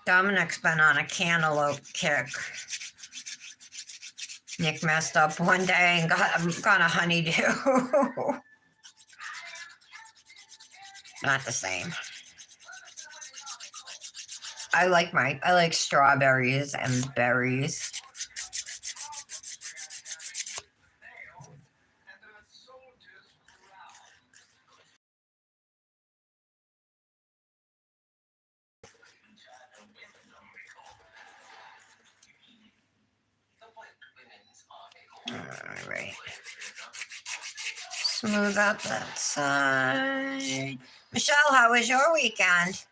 Dominic's been on a cantaloupe kick. Nick messed up one day and got a honeydew. Not the same. I like strawberries and berries. All right. Smooth out that side. Michelle, how was your weekend?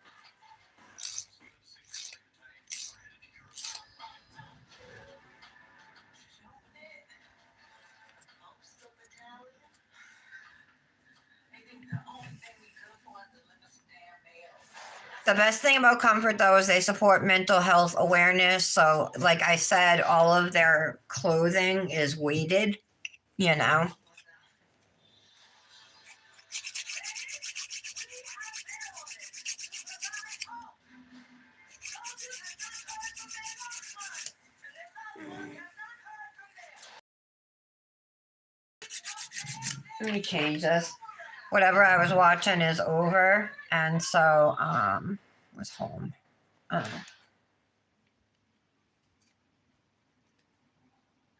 The best thing about Comfort, though, is they support mental health awareness. So, like I said, all of their clothing is weighted, you know. Let me change this. Whatever I was watching is over, and so was home. Oh.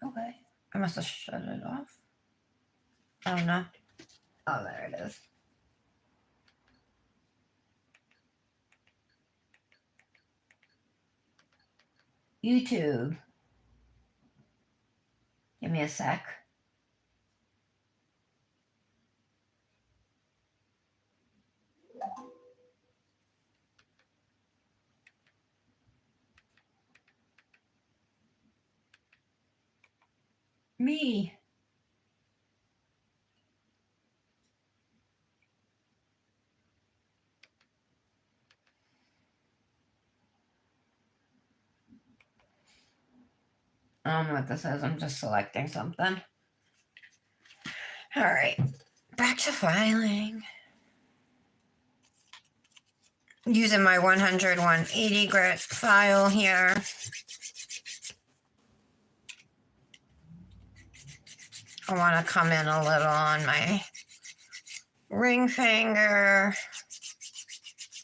Okay. I must have shut it off. Oh no. Oh, there it is. YouTube. Give me a sec. Me. I don't know what this is. I'm just selecting something. All right. Back to filing. Using my 100 180 grit file here. I want to come in a little on my ring finger.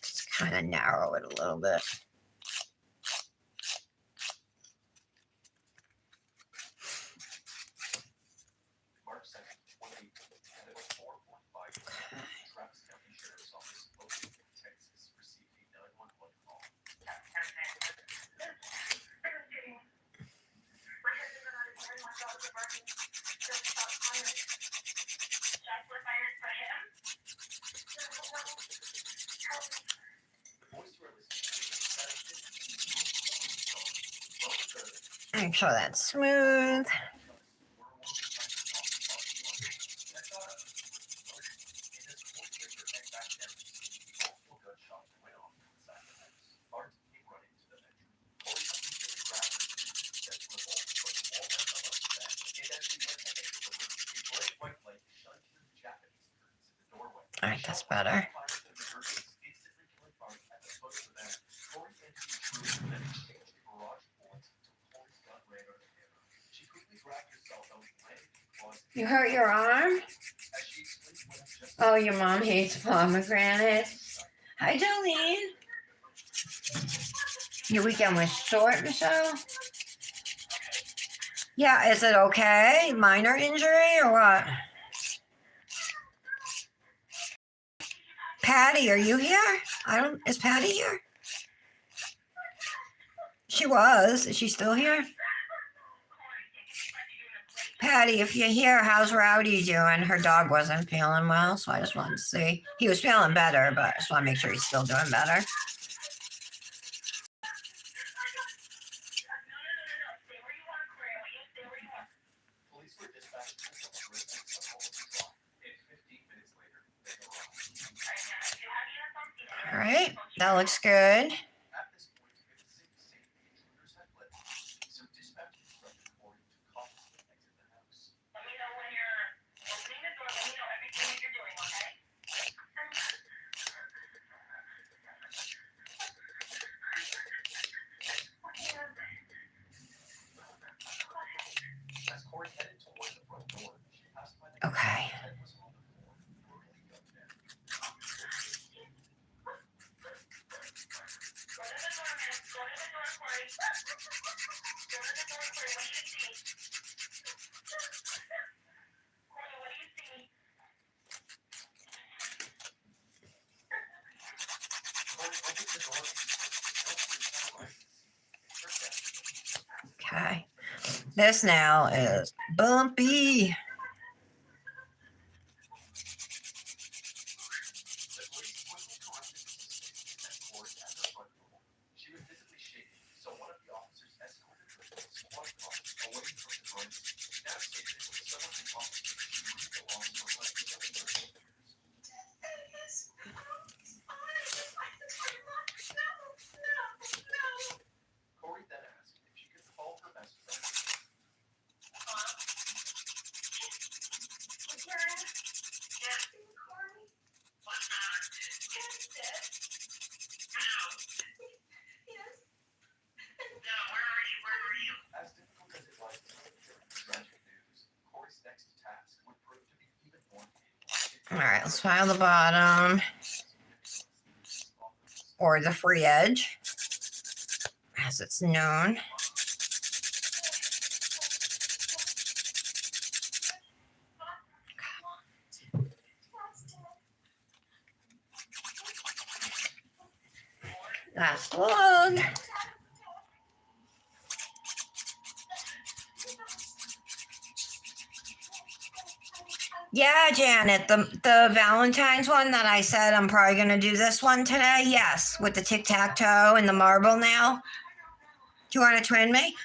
Just kind of narrow it a little bit. Make sure that's smooth. All right, that's better. You hurt your arm? Oh, your mom hates pomegranate. Hi, Jolene. Your weekend was short, Michelle? Yeah, is it okay? Minor injury or what? Patty, are you here? Is Patty here? She was. Is she still here? Patty, if you're here, how's Rowdy doing? Her dog wasn't feeling well, so I just wanted to see. He was feeling better, but I just want to make sure he's still doing better. All right, that looks good. Okay. Okay. This now is bumpy. All right, let's file the bottom or the free edge, as it's known. Last one. Yeah, Janet, the Valentine's one that I said I'm probably going to do this one today. Yes, with the tic-tac-toe and the marble nail. Do you want to twin me?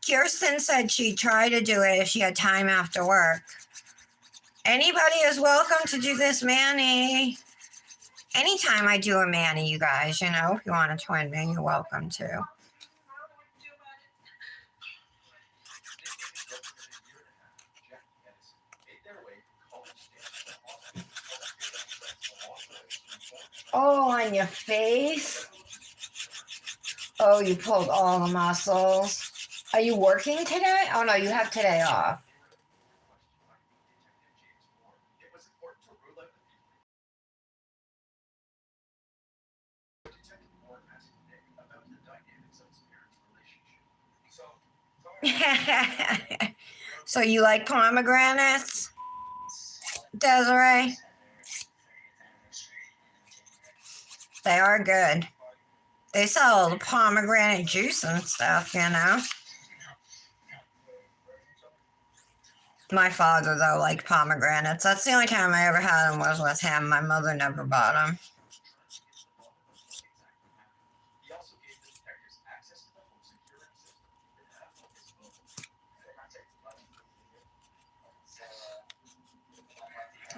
Kirsten said she'd try to do it if she had time after work. Anybody is welcome to do this mani. Anytime I do a mani, you guys, if you want to twin me, you're welcome to. Oh, on your face? Oh, you pulled all the muscles. Are you working today? Oh, no, you have today off. So you like pomegranates, Desiree? They are good. They sell the pomegranate juice and stuff, My father, though, liked pomegranates. That's the only time I ever had them was with him. My mother never bought them.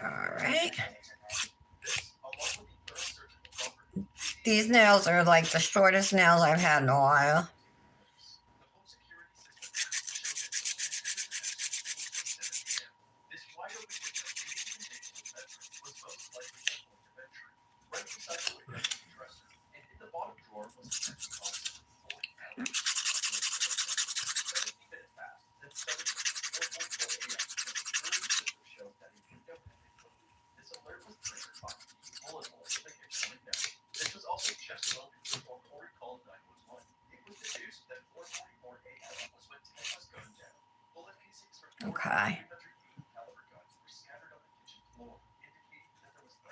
All right. These nails are like the shortest nails I've had in a while. Okay.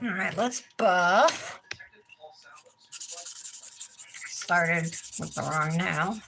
All right, let's buff. Started with the wrong nail.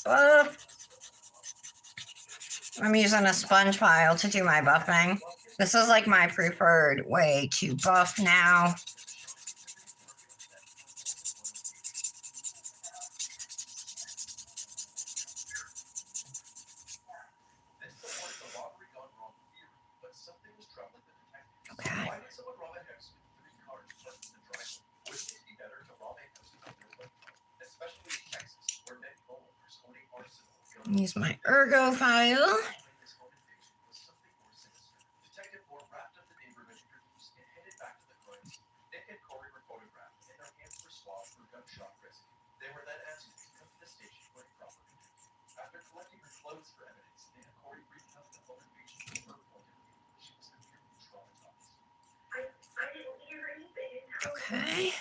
Buff. I'm using a sponge file to do my buffing. This is like my preferred way to buff now. Okay. Use my ergo file. Okay.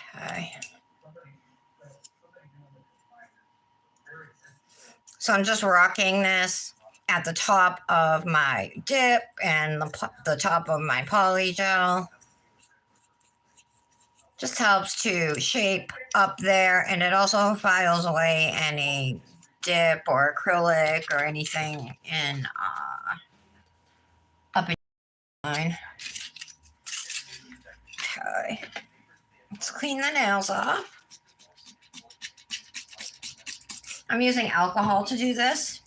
Okay. So I'm just rocking this at the top of my dip and the top of my poly gel. Just helps to shape up there, and it also files away any dip or acrylic or anything in up in line. Okay. Let's clean the nails off. I'm using alcohol to do this.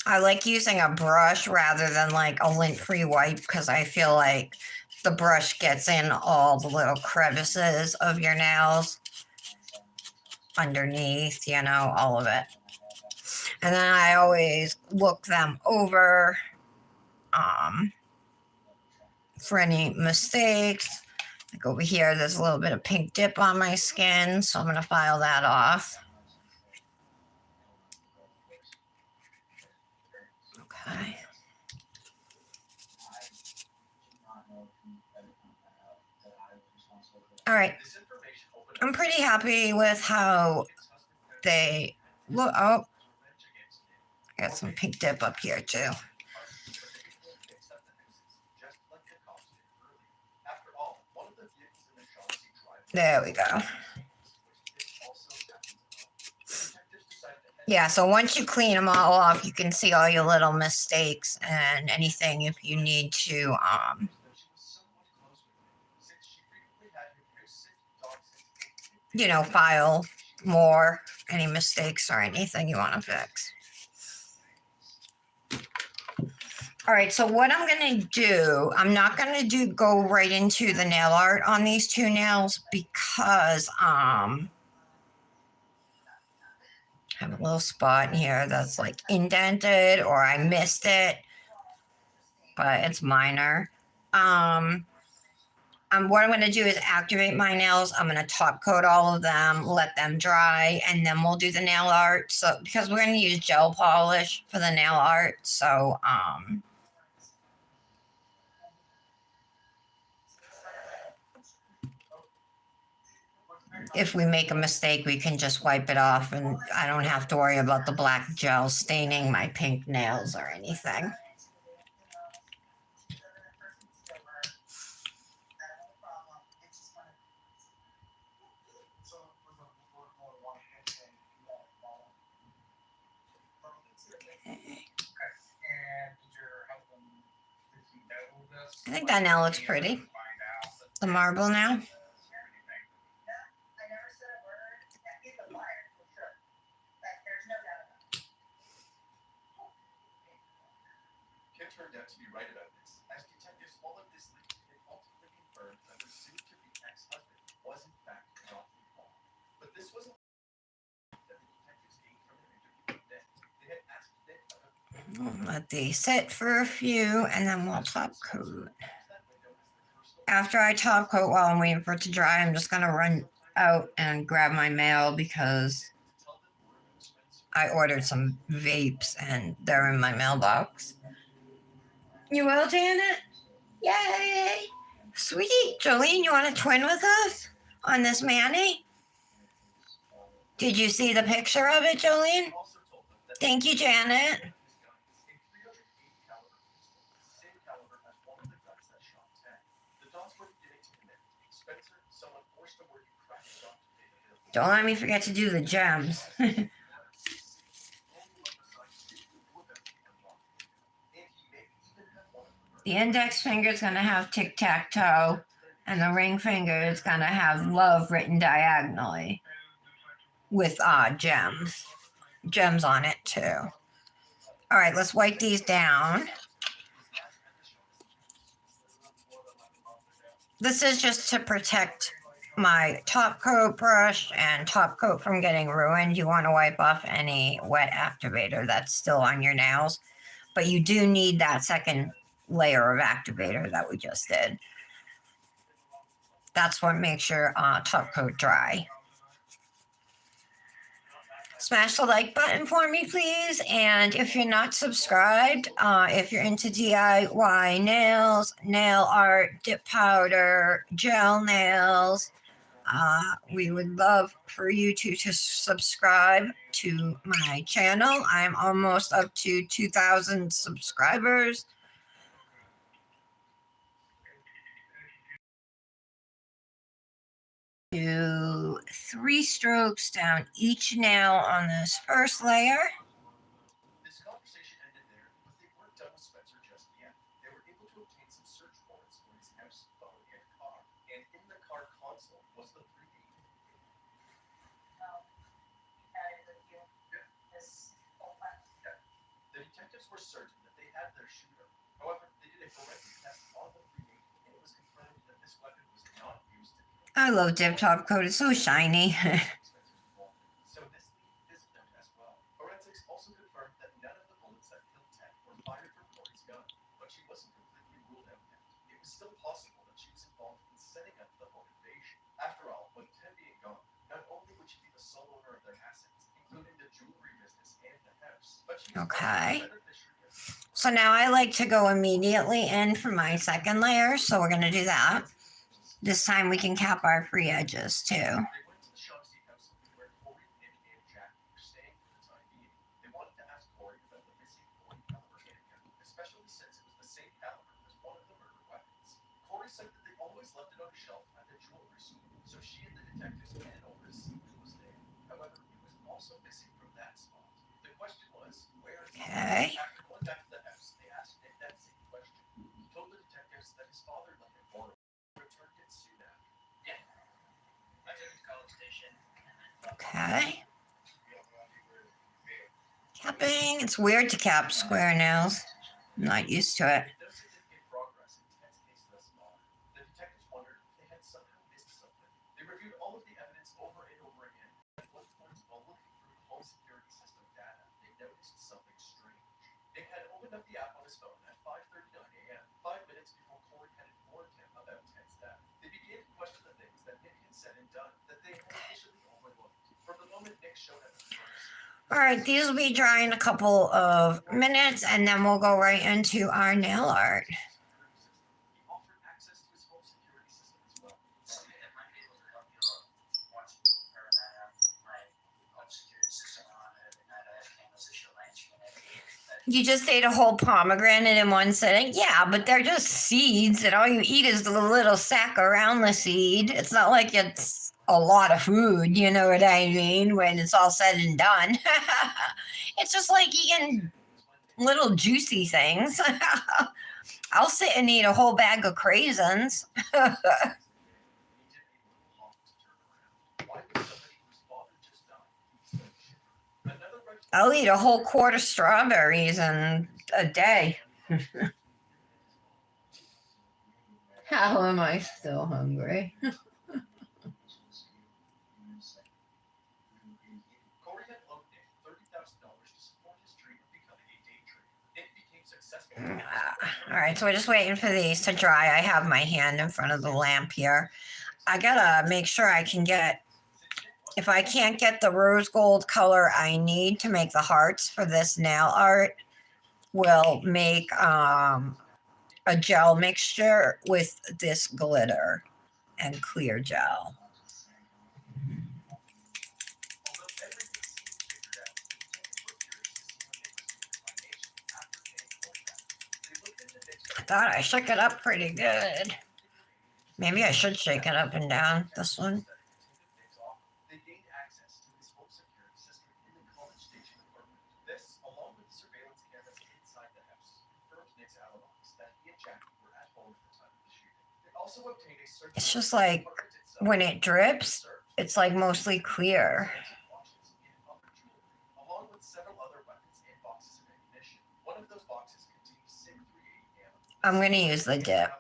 I like using a brush rather than like a lint-free wipe because I feel like the brush gets in all the little crevices of your nails underneath, you know, all of it. And then I always look them over for any mistakes. Like over here, there's a little bit of pink dip on my skin, so I'm going to file that off. Okay. All right. I'm pretty happy with how they look. Oh, I got some pink dip up here too. There we go. Yeah, so once you clean them all off, you can see all your little mistakes and anything if you need to, you know, file more, any mistakes or anything you want to fix. All right, so what I'm going to do, I'm not going to go right into the nail art on these two nails because I have a little spot here that's like indented or I missed it, but it's minor. what I'm going to do is activate my nails. I'm going to top coat all of them, let them dry, and then we'll do the nail art. So because we're going to use gel polish for the nail art, so if we make a mistake, we can just wipe it off, and I don't have to worry about the black gel staining my pink nails or anything. I think that nail looks pretty. The marble now. Turned out to be right about this, as detectives followed this lead, it ultimately confirmed that the soon-to-be ex-husband was in fact not involved. But this wasn't that the detectives gained from their interview with Nick. They had asked Nick about let these sit for a few, and then we'll top coat. After I top coat while I'm waiting for it to dry, I'm just gonna run out and grab my mail because I ordered some vapes and they're in my mailbox. You will, Janet? Yay! Sweet. Jolene, you want to twin with us on this Manny? Did you see the picture of it, Jolene? Thank you, Janet. Don't let me forget to do the gems. The index finger is going to have tic-tac-toe, and the ring finger is going to have love written diagonally with gems on it too. All right, let's wipe these down. This is just to protect my top coat brush and top coat from getting ruined. You want to wipe off any wet activator that's still on your nails, but you do need that second layer of activator that we just did. That's what makes your top coat dry. Smash the like button for me, please. And if you're not subscribed, if you're into DIY nails, nail art, dip powder, gel nails, we would love for you to subscribe to my channel. I'm almost up to 2,000 subscribers. Do 3 strokes down each nail on this first layer. This conversation ended there, but they weren't done with Spencer just yet. They were able to obtain some search warrants for his house, phone, and car, and in the car console was the 3D. The detectives were certain that they had their shooter. However, they did a forensic test on the 3D, and it was confirmed that this weapon was not used to kill. I love dip top coat. It's so shiny. So this lead is them as well. Forensics also confirmed that none of the bullets that killed Ted were fired from Corey's gun, but she wasn't completely ruled out yet. It was still possible that she was involved in setting up the home invasion. After all, with Ted being gone, not only would she be the sole owner of their assets, including the jewelry business and the house, but she was okay. So now I like to go immediately in for my second layer, so we're going to do that. This time we can cap our free edges too. Okay. Okay. Capping. It's weird to cap square nails. I'm not used to it. All right, these will be dry in a couple of minutes, and then we'll go right into our nail art. You just ate a whole pomegranate in one sitting? Yeah, but they're just seeds, and all you eat is the little sack around the seed. It's not like it's a lot of food, you know what I mean, when it's all said and done. It's just like eating little juicy things. I'll sit and eat a whole bag of craisins. I'll eat a whole quart of strawberries in a day. How am I still hungry? All right, so we're just waiting for these to dry. I have my hand in front of the lamp here. I gotta make sure I can get, if I can't get the rose gold color I need to make the hearts for this nail art, we'll make a gel mixture with this glitter and clear gel. I thought I shook it up pretty good. Maybe I should shake it up and down, this one. It's just like when it drips, it's like mostly clear. I'm going to use the dip,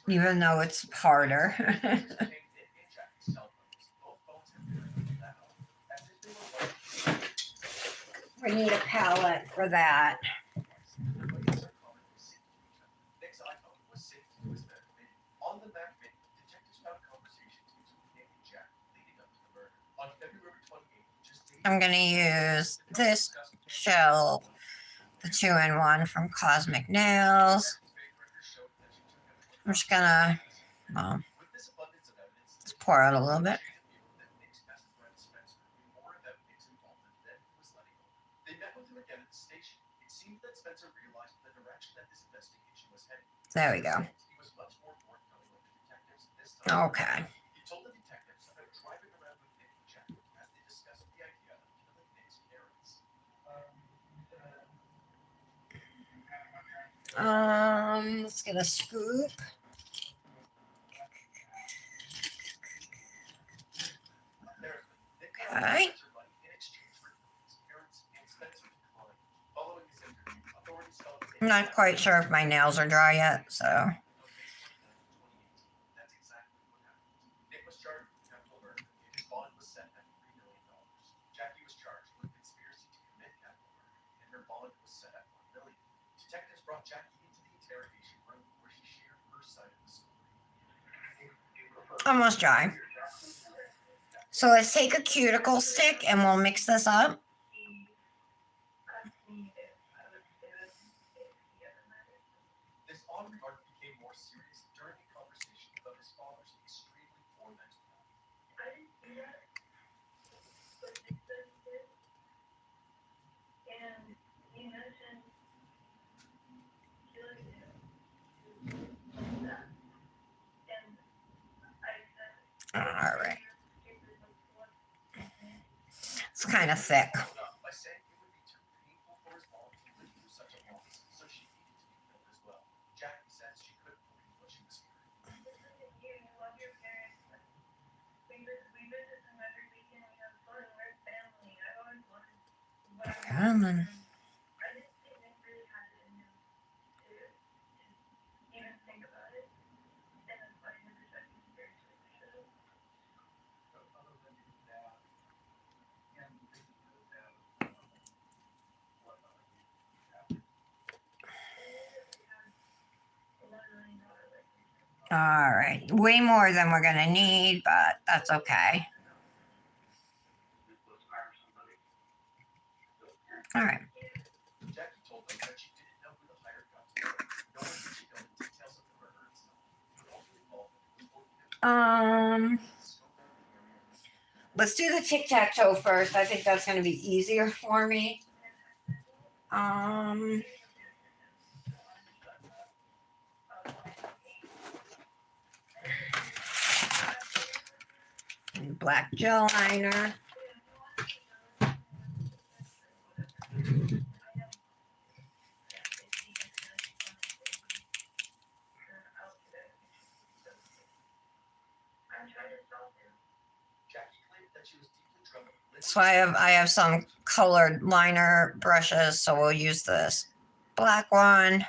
even though it's harder. We need a palette for that. I'm going to use this shell, the 2-in-1 from Cosmic Nails. I'm just going to let's pour out a little bit. There we go. Okay. Let's get a scoop. Okay. I'm not quite sure if my nails are dry yet, so. Almost dry. So let's take a cuticle stick and we'll mix this up. All right. It's kind of thick. Come on. All right, way more than we're gonna need, but that's okay. All right. Um, let's do the tic-tac-toe first. I think that's going to be easier for me. Um, black gel liner. So I have some colored liner brushes, so we'll use this black one.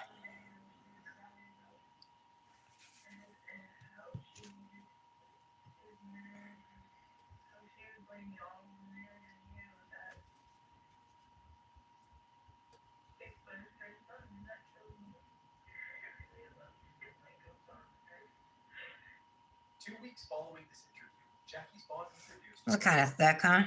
It's kind of thick, huh?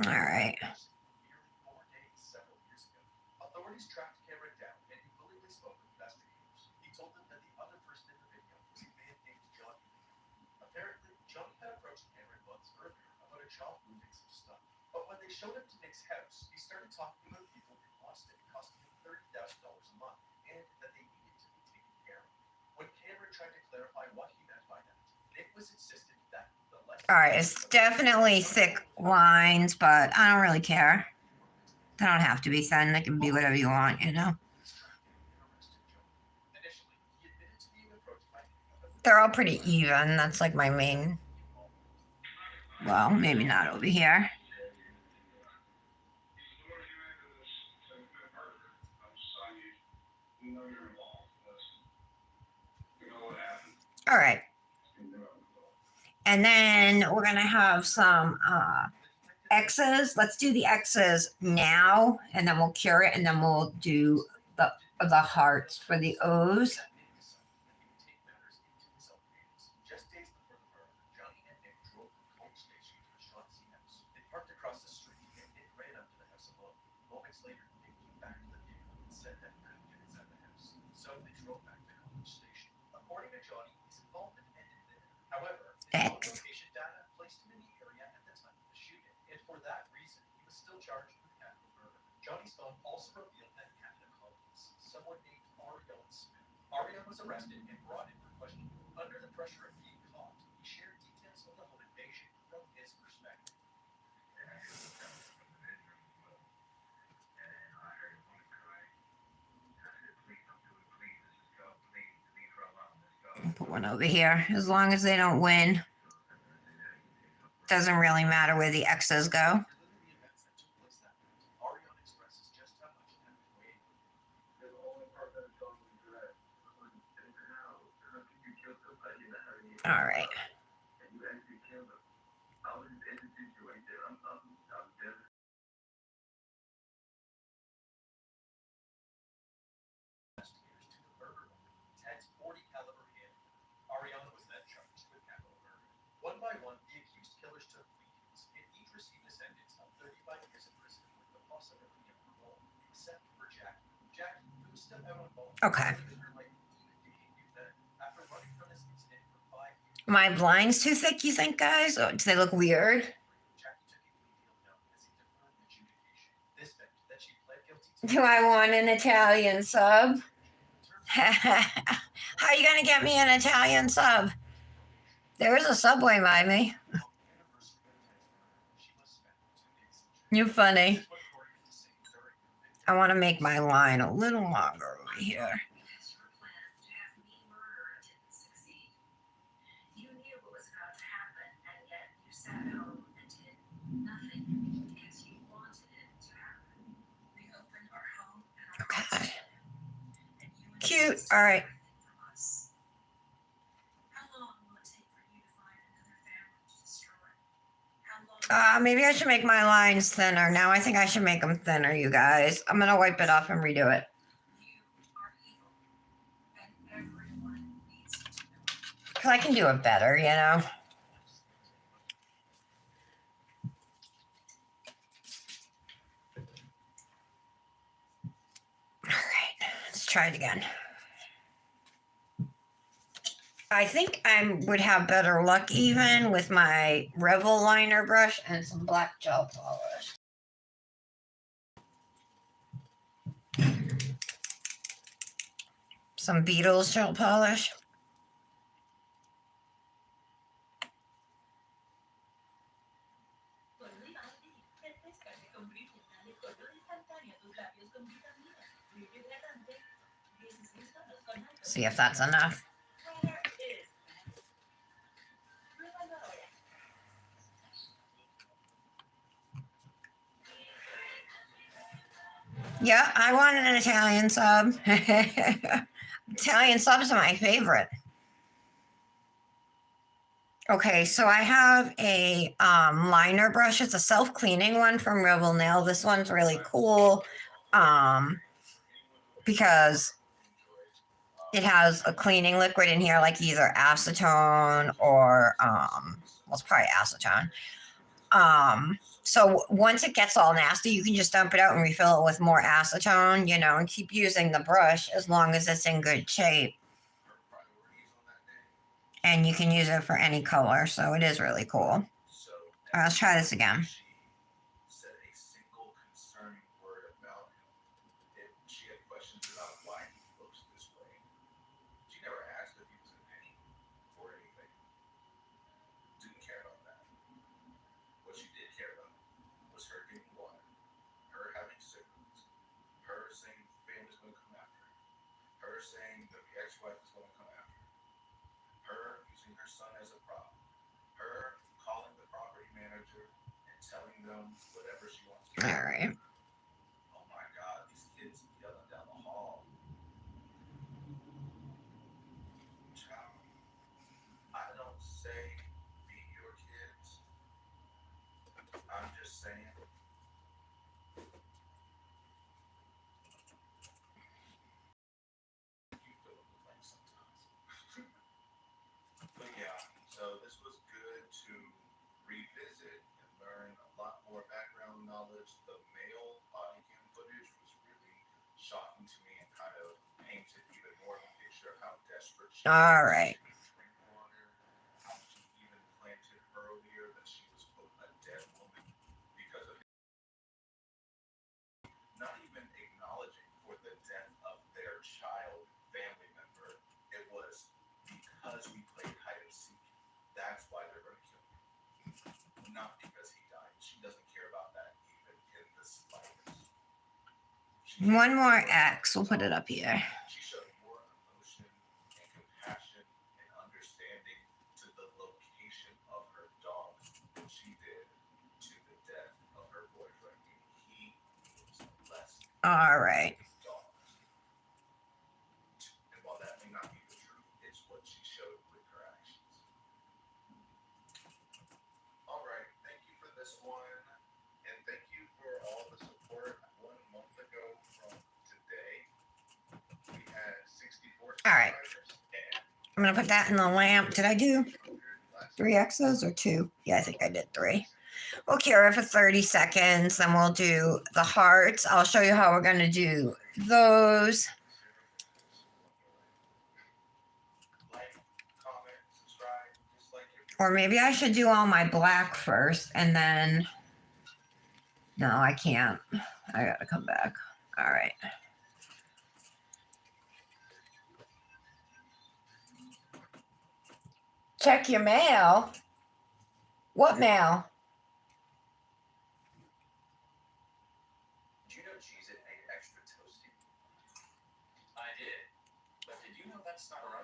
All right. All right, it's definitely thick lines, but I don't really care. They don't have to be thin. They can be whatever you want, you know? They're all pretty even. That's like my main. Well, maybe not over here. All right. And then we're going to have some X's. Let's do the X's now, and then we'll cure it, and then we'll do the hearts for the O's. X. Put one over here. As long as they don't win, doesn't really matter where the X's go. All right. Okay. My blinds too thick, you think, guys? Or do they look weird? Do I want an Italian sub? How are you going to get me an Italian sub? There is a Subway by me. You're funny. I want to make my line a little longer over here. shoot. All right. Maybe I should make my lines thinner. Now I think I should make them thinner, you guys. I'm going to wipe it off and redo it. Because I can do it better, you know? All right, let's try it again. I think I would have better luck even with my Revel liner brush and some black gel polish. Some Beatles gel polish. See if that's enough. Yeah, I want an Italian sub. Italian subs are my favorite. Okay, so I have a liner brush. It's a self-cleaning one from Rebel Nail. This one's really cool because it has a cleaning liquid in here, like either acetone or well, it's probably acetone. So once it gets all nasty, you can just dump it out and refill it with more acetone, you know, and keep using the brush as long as it's in good shape. And you can use it for any color, so it is really cool. All right, let's try this again. All right. All right. One more X. We'll put it up here. All right. All right. I'm going to put that in the lamp. Did I do 3 X's or 2? Yeah, I think I did 3. We'll cure it for 30 seconds. Then we'll do the hearts. I'll show you how we're going to do those. Or maybe I should do all my black first and then... No, I can't. I got to come back. All right. Check your mail. What mail? Did you know cheese it made extra toasty? I did. But did you know that's not right?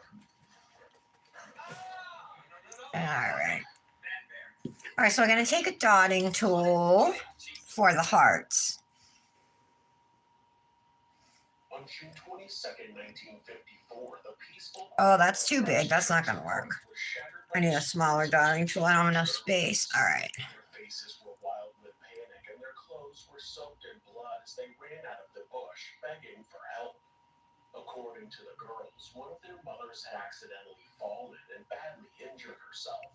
All right. All right, so we're going to take a dotting tool for the hearts. Oh, that's too big. That's not going to work. I need a smaller dotting tool. I don't have enough space. All right. Their faces were wild with panic, and their clothes were soaked in blood as they ran out of the bush, begging for help. According to the girls, one of their mothers had accidentally fallen and badly injured herself.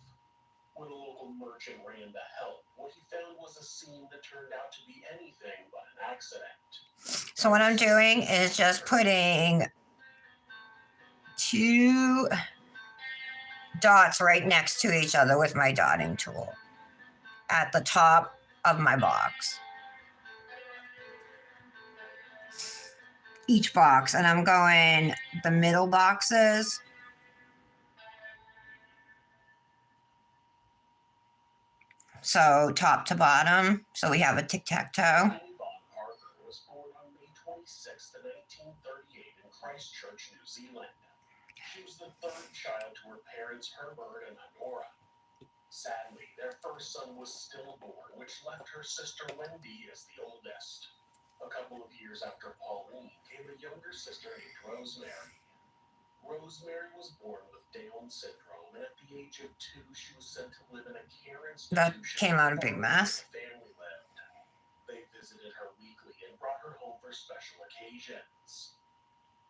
When a local merchant ran to help, what he found was a scene that turned out to be anything but an accident. So what I'm doing is just putting 2 dots right next to each other with my dotting tool at the top of my box. Each box, and I'm going the middle boxes. So top to bottom. So we have a tic-tac-toe. Annie Von Parker was born on May 26, 1938 in Christchurch, New Zealand. She was the third child to her parents Herbert and Honora. Sadly, their first son was stillborn, which left her sister Wendy as the oldest. A couple of years after Pauline came a younger sister named Rosemary. Rosemary was born with Down syndrome, and at the age of 2, she was sent to live in a care institution. That came out a big mess. The family lived. They visited her weekly and brought her home for special occasions.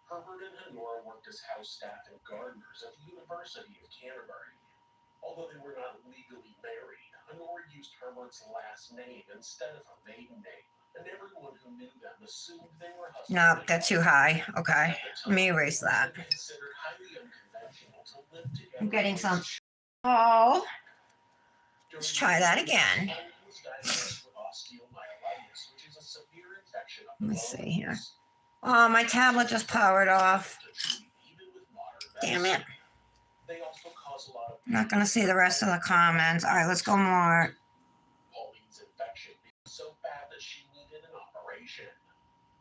Herbert and Honora worked as house staff and gardeners at the University of Canterbury. Although they were not legally married, Honora used Herbert's last name instead of her maiden name, and everyone who knew them assumed they were husband and No, that's too high. Okay, let me erase that. Considered highly unconventional to live together. I'm getting some. Oh, let's try that again. Let me see here. Oh, my tablet just powered off. Damn it. I'm not going to see the rest of the comments. All right, let's go more. Pauline's infection became so bad that she needed an operation.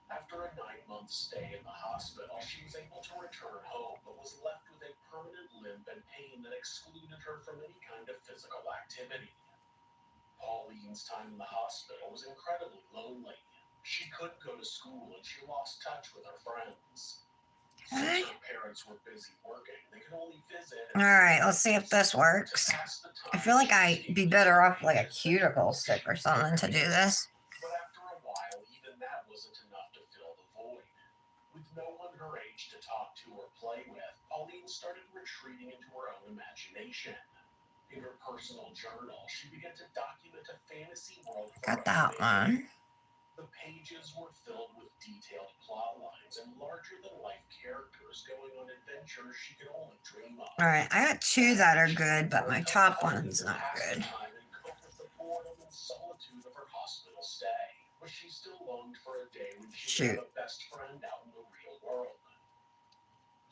After a 9-month stay in the hospital, she was able to return home, but was left with a permanent limp and pain that excluded her from any kind of physical activity. Pauline's time in the hospital was incredibly lonely. She couldn't go to school, and she lost touch with her friends. Since her parents were busy working, they could only visit. All right, let's see if this works. I feel like I'd be better off like a cuticle stick or something to do this. But after a while, even that wasn't enough to fill the void. With no one her age to talk to or play with, Pauline started retreating into her own imagination. In her personal journal, she began to document a fantasy world. Got that one. The pages were filled with detailed plot lines and larger-than-life characters going on adventures she could only dream of. All right, I got 2 that are good, but my top one's not good. The boredom and solitude of her hospital stay, but she still longed for a day when she Shoot. had a best friend out in the real world.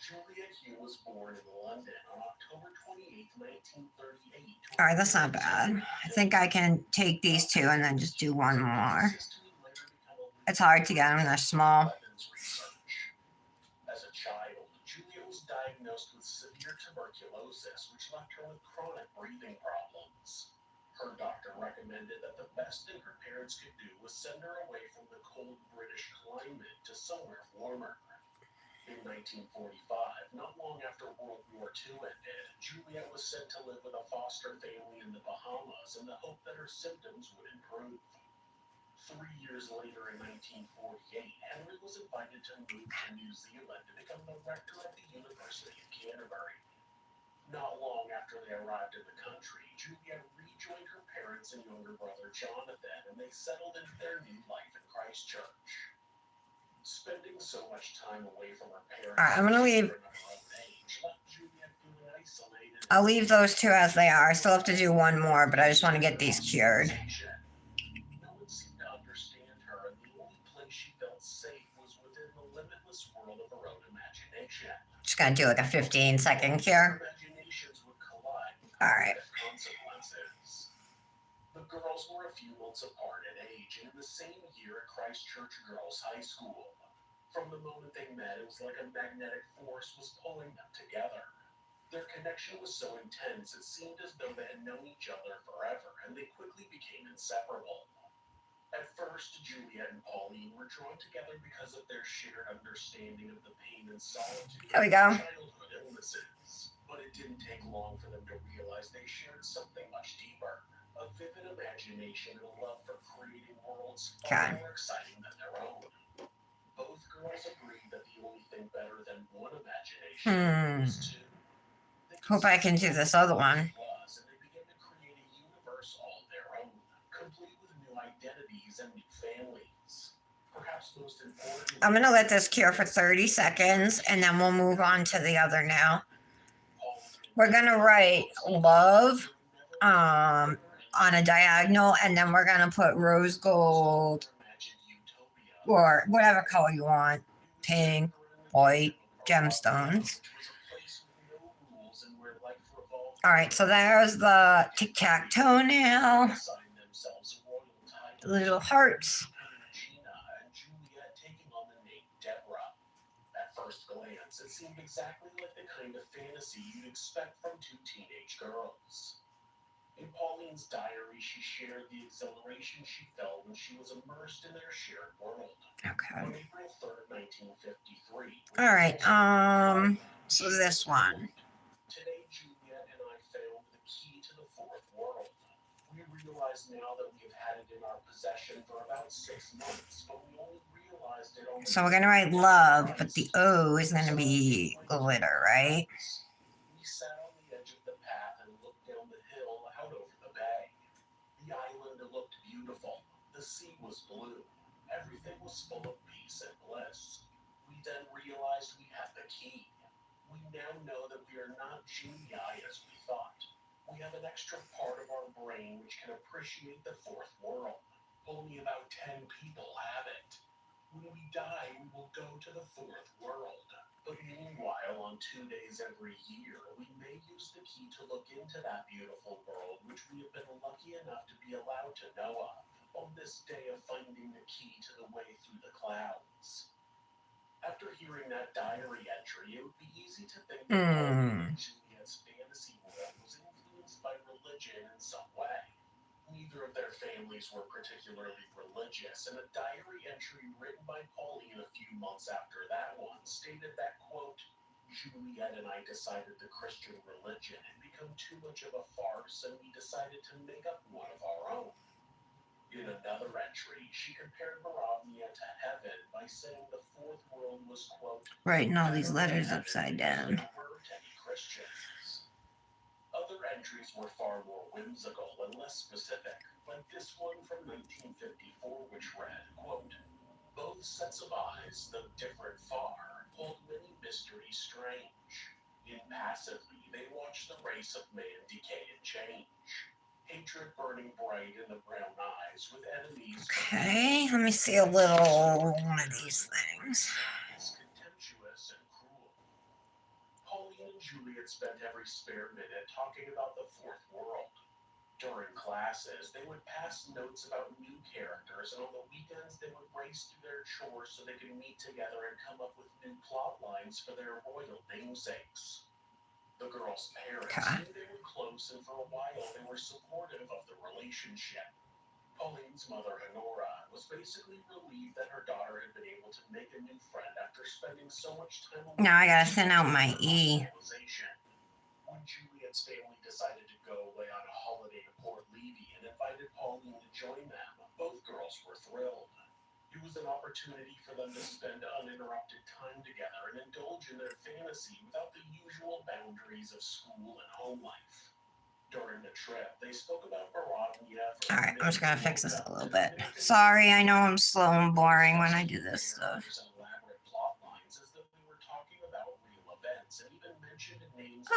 Julia Hugh was born in London on October 28, 1938. All right, that's not bad. I think I can take these 2 and then just do one more. It's hard to get them, they're small. As a child, Julia was diagnosed with severe tuberculosis, which left her with chronic breathing problems. Her doctor recommended that the best thing her parents could do was send her away from the cold British climate to somewhere warmer. In 1945, not long after World War II ended, Juliet was sent to live with a foster family in the Bahamas in the hope that her symptoms would improve. 3 years later, in 1948, Henry was invited to move to New Zealand to become the rector of the University of Canterbury. Not long after they arrived in the country, Juliet rejoined her parents and younger brother Jonathan, and they settled into their new life in Christchurch. Spending so much time away from her parents. All right, I'm going to leave. I'll leave those 2 as they are. I still have to do one more, but I just want to get these cured. No one seemed to understand her, and the only place she felt safe was within the limitless world of her own imagination. Just going to do like a 15-second cure. Imaginations would collide with All right. consequences. The girls were a few months apart in age, and in the same year at Christchurch Girls High School. From the moment they met, it was like a magnetic force was pulling them together. Their connection was so intense, it seemed as though they had known each other forever, and they quickly became inseparable. At first, Juliet and Pauline were drawn together because of their shared understanding of the pain and solitude There we of go. childhood illnesses. But it didn't take long for them to realize they shared something much deeper. A vivid imagination and a love for creating worlds far Okay. more exciting than their own. Both girls agreed that the only thing better than one imagination was two. They Hope I can do this other one. was, and they began to create a universe all their own, complete with new identities and new families. Perhaps most important, I'm going to let this cure for 30 seconds and then we'll move on to the other now. We're going to write love on a diagonal and then we're going to put rose gold or whatever color you want, pink, white, gemstones. All right, so there's the tic-tac-toe now. The little hearts. At first glance, it seemed exactly like the kind of fantasy you'd expect from two teenage girls. In Pauline's diary, she shared the exhilaration she felt when she was immersed in their shared world. Okay. On April 3rd, 1953. All right, so this one. Today, Juliet and I found the key to the fourth world. We realize now that we have had it in our possession for about 6 months, but we only realized it So we're going to write love, but the O is going to be glitter, right? We sat on the edge of the path and looked down the hill out over the bay. The island looked beautiful. The sea was blue. Everything was full of peace and bliss. We then realized we had the key. We now know that we are not genii as we thought. We have an extra part of our brain which can appreciate the fourth world. Only about 10 people have it. When we die, we will go to the fourth world. But meanwhile, on 2 days every year, we may use the key to look into that beautiful world which we have been lucky enough to be allowed to know of. On this day of finding the key to the way through the clouds. After hearing that diary entry, it would be easy to think that Pauline and Juliet's fantasy world was influenced by religion in some way. Neither of their families were particularly religious, and a diary entry written by Pauline a few months after that one stated that, quote, Juliet and I decided the Christian religion had become too much of a farce, and we decided to make up one of our own. In another entry, she compared Barovnia to heaven by saying the fourth world was, quote, writing all these letters upside down. Christians. Other entries were far more whimsical and less specific, like this one from 1954, which read, quote, both sets of eyes, though different far, hold many mysteries strange. Impassively, they watch the race of man decay and change. Hatred burning bright in the brown eyes with enemies. Okay, let me see a little one of these things. Contemptuous and cruel. Pauline and Juliet spent every spare minute talking about the fourth world. During classes, they would pass notes about new characters, and on the weekends they would race through their chores so they could meet together and come up with new plot lines for their royal namesakes. The girls' parents knew they were close, and for a while they were supportive of the relationship. Pauline's mother, Honora, was basically relieved that her daughter had been able to make a new friend after spending so much time alone. Now I gotta thin out my E. When Juliet's family decided to go away on a holiday to Port Levy and invited Pauline to join them, both girls were thrilled. It was an opportunity for them to spend uninterrupted time together and indulge in their fantasy without the usual boundaries of school and home life. During the trip, they spoke about Barovnia. Alright, I'm just gonna fix this a little bit. Sorry, I know I'm slow and boring when I do this stuff.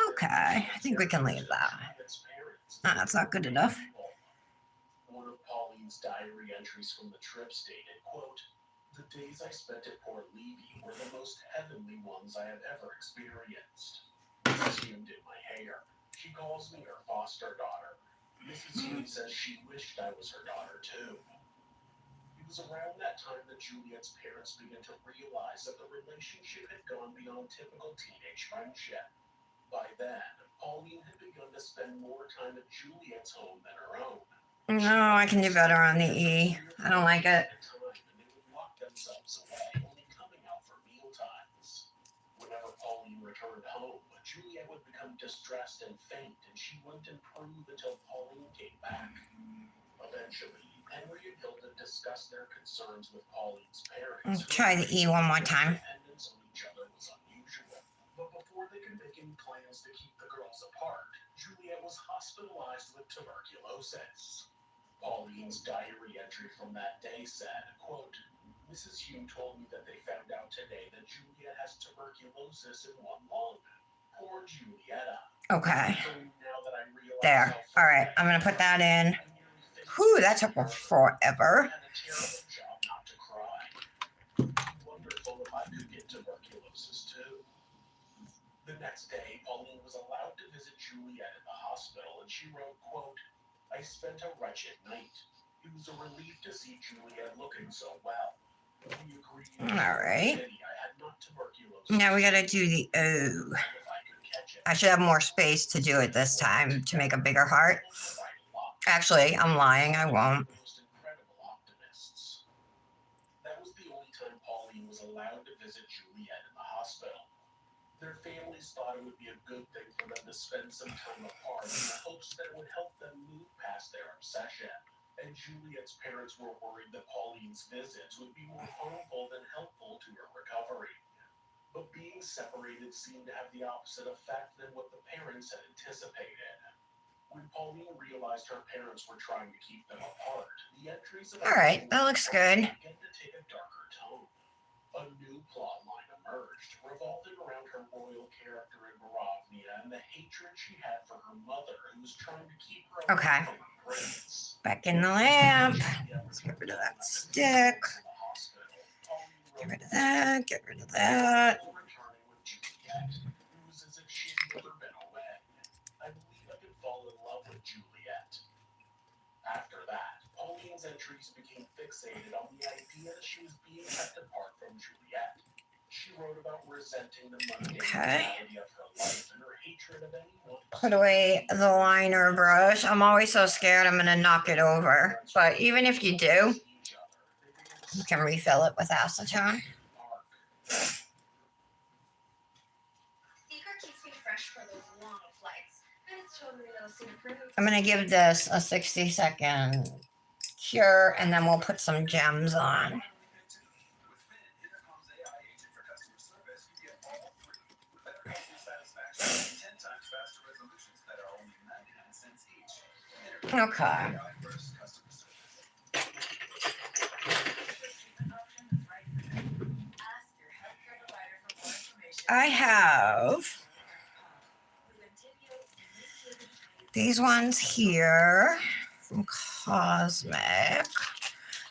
Okay, I think we can leave that. No, that's not good enough. One of Pauline's diary entries from the trip stated, quote, the days I spent at Port Levy were the most heavenly ones I have ever experienced. Mrs. Hume did my hair. She calls me her foster daughter. Mrs. Hume says she wished I was her daughter too. It was around that time that Juliet's parents began to realize that the relationship had gone beyond typical teenage friendship. By then, Pauline had begun to spend more time at Juliet's home than her own. No, I can do better on the E. I don't like it. They would lock themselves away, only coming out for meal times. Whenever Pauline returned home, Juliet would become distressed and faint, and she wouldn't improve until Pauline came back. Eventually, Henry and Hilda discussed their concerns with Pauline's parents. Try the E one more time. Dependence on each other was unusual. But before they could make any plans to keep the girls apart, Juliet was hospitalized with tuberculosis. Pauline's diary entry from that day said, quote, Mrs. Hume told me that they found out today that Juliet has tuberculosis in one lung. Poor Julietta. Okay. So now that I realize There. All right. I'm going to put that in. Whew, that took forever. Wonderful if I could get tuberculosis too. The next day, Pauline was allowed to visit Juliet at the hospital, and she wrote, quote, I spent a wretched night. It was a relief to see Juliet looking so well. We agreed. All right. I had not tuberculosis. Now we got to do the O. I should have more space to do it this time to make a bigger heart. Actually, I'm lying. I won't. That was the only time Pauline was allowed to visit Juliet in the hospital. Their families thought it would be a good thing for them to spend some time apart in the hopes that it would help them move past their obsession. And Juliet's parents were worried that Pauline's visits would be more harmful than helpful to her recovery. But being separated seemed to have the opposite effect than what the parents had anticipated. When Pauline realized her parents were trying to keep them apart, the entries of all right, that looks good. began to take a darker tone. A new plot line emerged, revolving around her royal character in Barovnia and the hatred she had for her mother, who was trying to keep her okay. from the prince. Back in the lamp. Let's get rid of that stick. Get rid of that. Get rid of that. I believe I could fall in love with Juliet. After that, Pauline's entries became fixated on the idea that she was being kept apart from Juliet. She wrote about resenting the mundane reality of her life and her hatred of anyone. Put away the liner brush. I'm always so scared I'm going to knock it over. But even if you do, you can refill it with acetone. I'm going to give this a 60-second cure, and then we'll put some gems on. Okay. I have these ones here from Cosmic.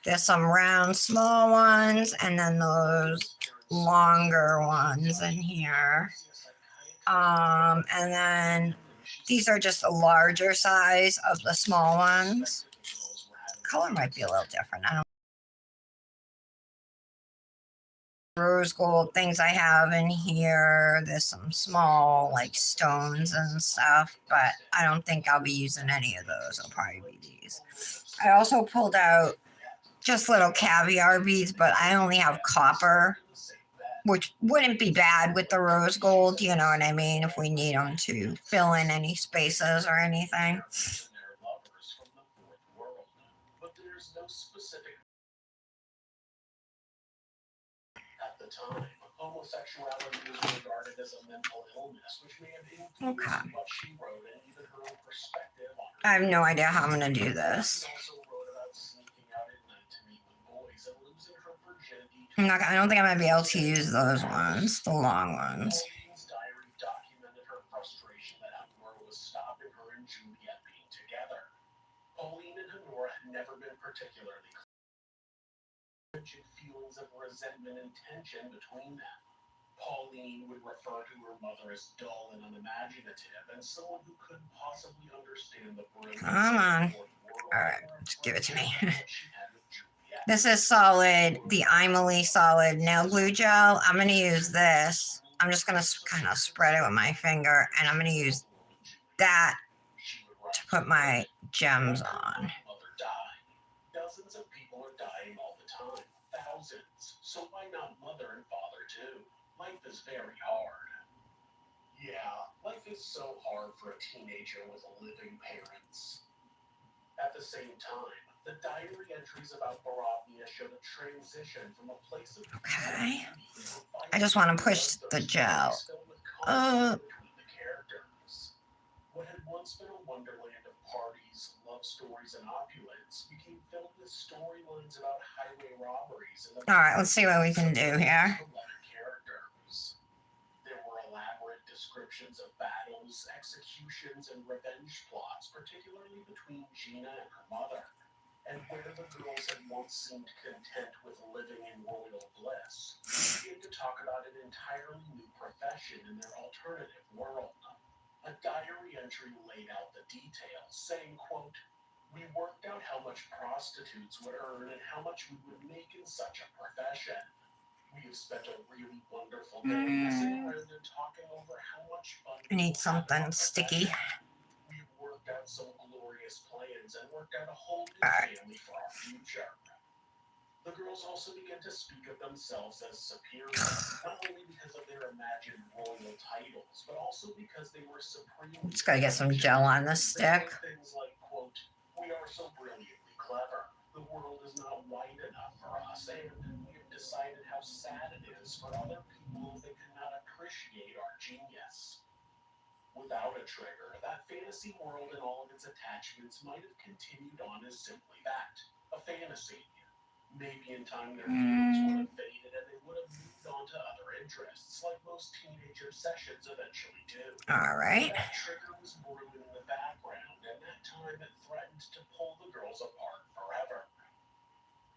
There's some round, small ones, and then those longer ones in here. And then these are just a larger size of the small ones. Color might be a little different. I don't. Rose gold things I have in here. There's some small like stones and stuff, but I don't think I'll be using any of those. I'll probably be these. I also pulled out just little caviar beads, but I only have copper, which wouldn't be bad with the rose gold, you know what I mean, if we need them to fill in any spaces or anything. At the time, homosexuality was regarded as a mental illness, which may have influenced what she wrote and even her own perspective on it. I have no idea how I'm going to do this. She also wrote about sneaking out at night to meet with boys and losing her virginity. I don't think I'm going to be able to use those ones, the long ones. Pauline's diary documented her frustration that Honora was stopping her and Juliet being together. Pauline and Honora had never been particularly close. Feelings of resentment and tension between them. Pauline would refer to her mother as dull and unimaginative, and someone who couldn't possibly understand the brilliance Come on. of the world. All right, just give it to me. This is solid, the Imely solid nail glue gel. I'm going to use this. I'm just going to kind of spread it with my finger, and I'm going to use that to put my gems on. thousands, so why not mother and father too? Life is very hard. Yeah, life is so hard for a teenager with living parents. At the same time, the diary entries about Borovnia show the transition from a place of peace and Okay. beauty into a I just vibrant, want to push the bloodthirsty gel. place filled with conflict between the characters. What had once been a wonderland of parties, love stories, and opulence became filled with storylines about highway robberies and the All right, let's see what we can do here. beloved characters. There were elaborate descriptions of battles, executions, and revenge plots, particularly between Gina and her mother. And where the girls had once seemed content with living in royal bliss, they began to talk about an entirely new profession in their alternative world. A diary entry laid out the details, saying, quote, "We worked out how much prostitutes would earn and how much we would make in such a profession. We have spent a really wonderful day sitting around and talking over how much fun I need something sticky. We've worked out some glorious plans and worked out a whole new All right. family for our future." The girls also began to speak of themselves as superior, not only because of their imagined royal titles, but also because they were supremely. Just gotta get some gel on this stick. Things like, quote, "We are so brilliantly clever. The world is not wide enough for us, and we have decided how sad it is for other people if they cannot appreciate our genius." Without a trigger, that fantasy world and all of its attachments might have continued on as simply that, a fantasy. Maybe in time their feelings would have faded and they would have moved on to other interests, like most teenage obsessions eventually do. All right. That trigger was brewing in the background, and that time it threatened to pull the girls apart forever.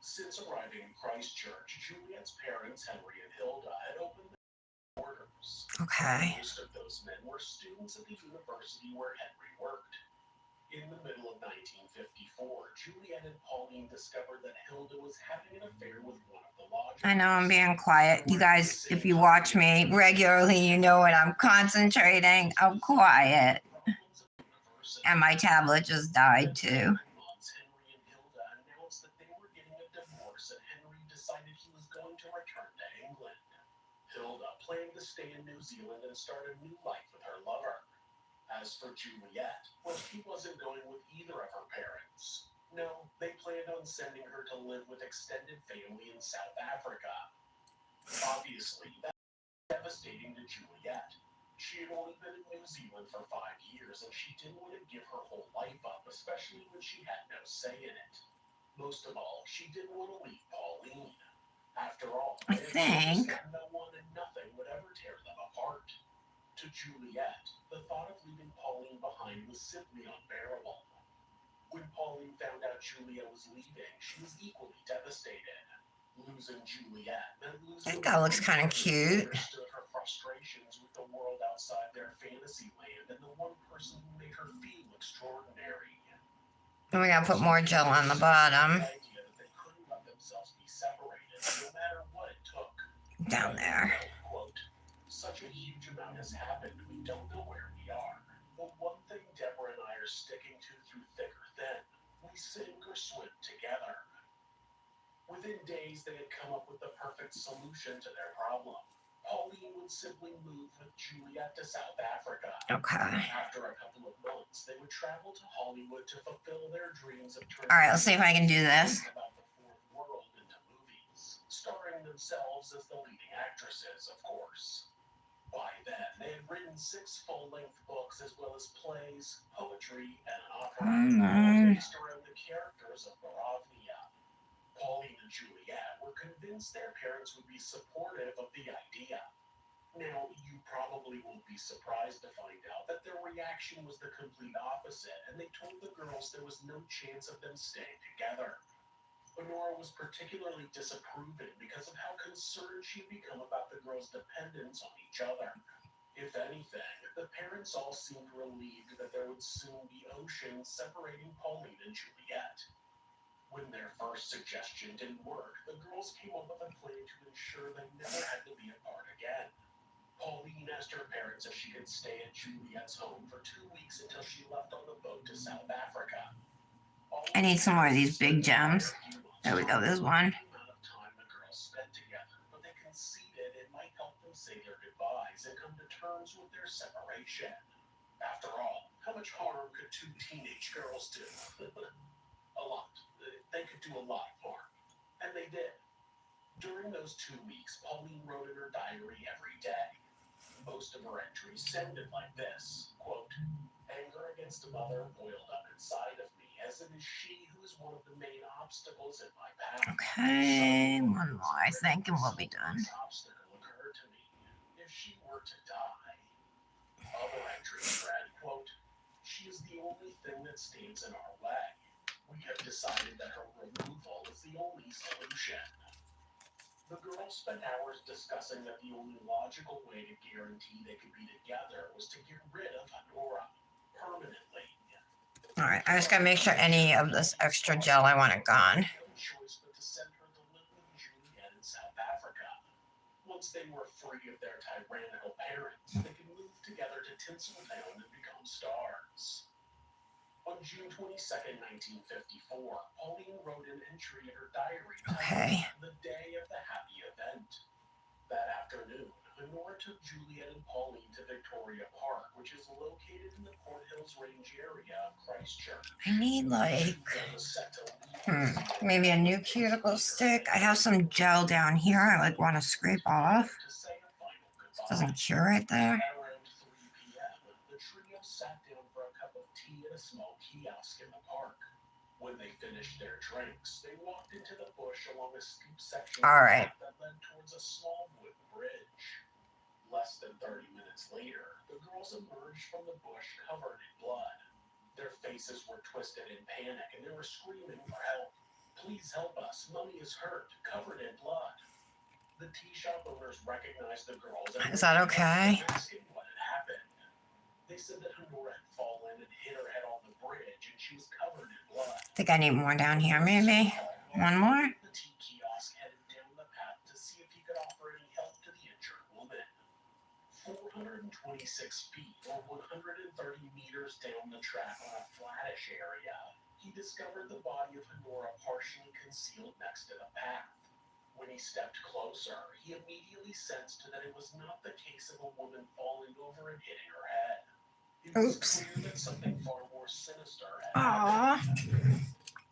Since arriving in Christchurch, Juliet's parents, Henry and Hilda, had opened their orders. Okay. Most of those men were students at the university where Henry worked. In the middle of 1954, Juliet and Pauline discovered that Hilda was having an affair with one of the lodgers. I know I'm being quiet. You guys, if you watch me regularly, you know when I'm concentrating, I'm quiet. And my tablet just died too. Henry and Hilda announced that they were getting a divorce and Henry decided he was going to return to England. Hilda planned to stay in New Zealand and start a new life with her lover. As for Juliet, well, she wasn't going with either of her parents. No, they planned on sending her to live with extended family in South Africa. Obviously, that was devastating to Juliet. She had only been in New Zealand for 5 years, and she didn't want to give her whole life up, especially when she had no say in it. Most of all, she didn't want to leave Pauline. After all, I think no one and nothing would ever tear them apart. To Juliet, the thought of leaving Pauline behind was simply unbearable. When Pauline found out Julia was leaving, she was equally devastated. Losing Juliet meant losing. I think that looks kind of cute. Understood her frustrations with the world outside their fantasy land and the one person who made her feel extraordinary. And we gotta put more gel on the bottom. The idea that they couldn't let themselves be separated, no matter what it took. Down there. Quote, "Such a huge amount has happened, we don't know where we are. But one thing Deborah and I are sticking to through thick or thin, we sink or swim together." Within days, they had come up with the perfect solution to their problem. Pauline would simply move with Juliet to South Africa. Okay. After a couple of months, they would travel to Hollywood to fulfill their dreams of turning. All right, let's see if I can do this. About the fourth world into movies, starring themselves as the leading actresses, of course. By then, they had written 6 full-length books as well as plays, poetry, and an opera, all based around the characters of Borovnia. Pauline and Juliet were convinced their parents would be supportive of the idea. Now, you probably won't be surprised to find out that their reaction was the complete opposite, and they told the girls there was no chance of them staying together. Honora was particularly disapproving because of how concerned she'd become about the girls' dependence on each other. If anything, the parents all seemed relieved that there would soon be oceans separating Pauline and Juliet. When their first suggestion didn't work, the girls came up with a plan to ensure they never had to be apart again. Pauline asked her parents if she could stay at Juliet's home for 2 weeks until she left on the boat to South Africa. I need some more of these big gems. There we go, there's one. The amount of time the spent together, but they conceded it might help them say their goodbyes and come to terms with their separation. After all, how much harm could two teenage girls do? A lot. They could do a lot of harm. And they did. During those 2 weeks, Pauline wrote in her diary every day. Most of her entries sounded like this, quote, "Anger against a mother boiled up inside of me, as it is she who is one of the main obstacles in my path. Okay, one more, I think, and we'll be done. This obstacle occurred to me. If she were to die." Other entries read, quote, "She is the only thing that stands in our way. We have decided that her removal is the only solution." The girls spent hours discussing that the only logical way to guarantee they could be together was to get rid of Honora permanently. Alright, I just gotta make sure any of this extra gel I want it gone. No choice but to send her to live with Juliet in South Africa. Once they were free of their tyrannical parents, they could move together to Tinseltown and become stars. On June 22nd, 1954, Pauline wrote an entry in her diary Okay. titled "The Day of the Happy Event." That afternoon, Honora took Juliet and Pauline to Victoria Park, which is located in the Port Hills Range area of Christchurch. I need like Juliet was set to leave maybe a new cuticle stick. I have some gel down here I like want to scrape off. to say a final goodbye. Doesn't cure right there. At around 3 p.m., the trio sat down for a cup of tea at a small kiosk in the park. When they finished their drinks, they walked into the bush along a steep section All right. that led towards a small wooden bridge. Less than 30 minutes later, the girls emerged from the bush covered in blood. Their faces were twisted in panic and they were screaming for help. "Please help us. Mummy is hurt, covered in blood." The tea shop owners recognized the girls and Is that okay? asking what had happened. They said that Honora had fallen and hit her head on the bridge and she was covered in blood. Think I need more down here, maybe. One more? The tea kiosk headed down the path to see if he could offer any help to the injured woman. 426 feet or 130 meters down the track on a flattish area, he discovered the body of Honora partially concealed next to the path. When he stepped closer, he immediately sensed that it was not the case of a woman falling over and hitting her head. It was Oops. clear that something far more sinister had Aww. happened.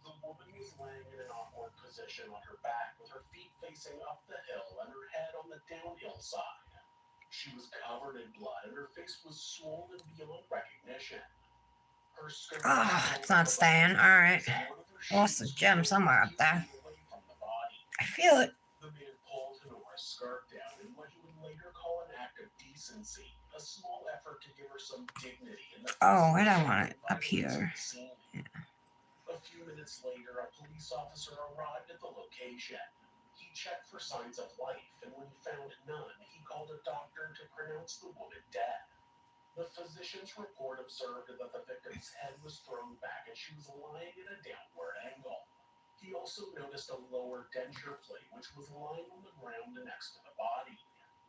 The woman was laying in an awkward position on her back with her feet facing up the hill and her head on the downhill side. She was covered in blood and her face was swollen beyond recognition. Her skirt It's not staying. Alright. Lost a gem somewhere up there. I feel it. The man pulled Honora's skirt down in what he would later call an act of decency, a small effort to give her some dignity in the Oh, where do I want it? Up here. Yeah. A few minutes later, a police officer arrived at the location. He checked for signs of life, and when he found none, he called a doctor to pronounce the woman dead. The physician's report observed that the victim's head was thrown back and she was lying at a downward angle. He also noticed a lower denture plate, which was lying on the ground next to the body.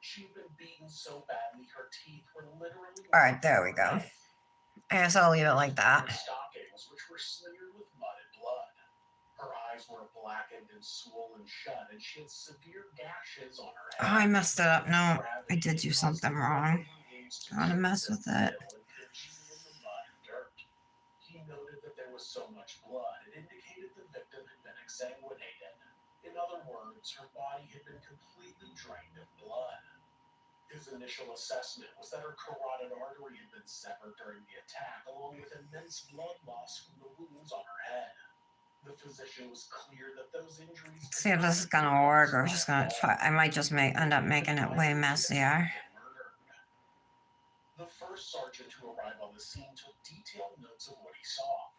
She'd been beaten so badly her teeth were literally... Alright, there we go. I guess I'll leave it like that. Her stockings, which were smeared with mud and blood. Her eyes were blackened and swollen shut, and she had severe gashes on her head. Oh, I messed it up. No, I did do something wrong. I want to mess with it. He noted that there was so much blood, it indicated the victim had been exsanguinated. In other words, her body had been completely drained of blood. His initial assessment was that her carotid artery had been severed during the attack, along with immense blood loss from the wounds on her head. The physician was clear that those injuries... Let's see if this is gonna work, or just gonna try. I might just end up making it way messier. The first sergeant to arrive on the scene took detailed notes of what he saw.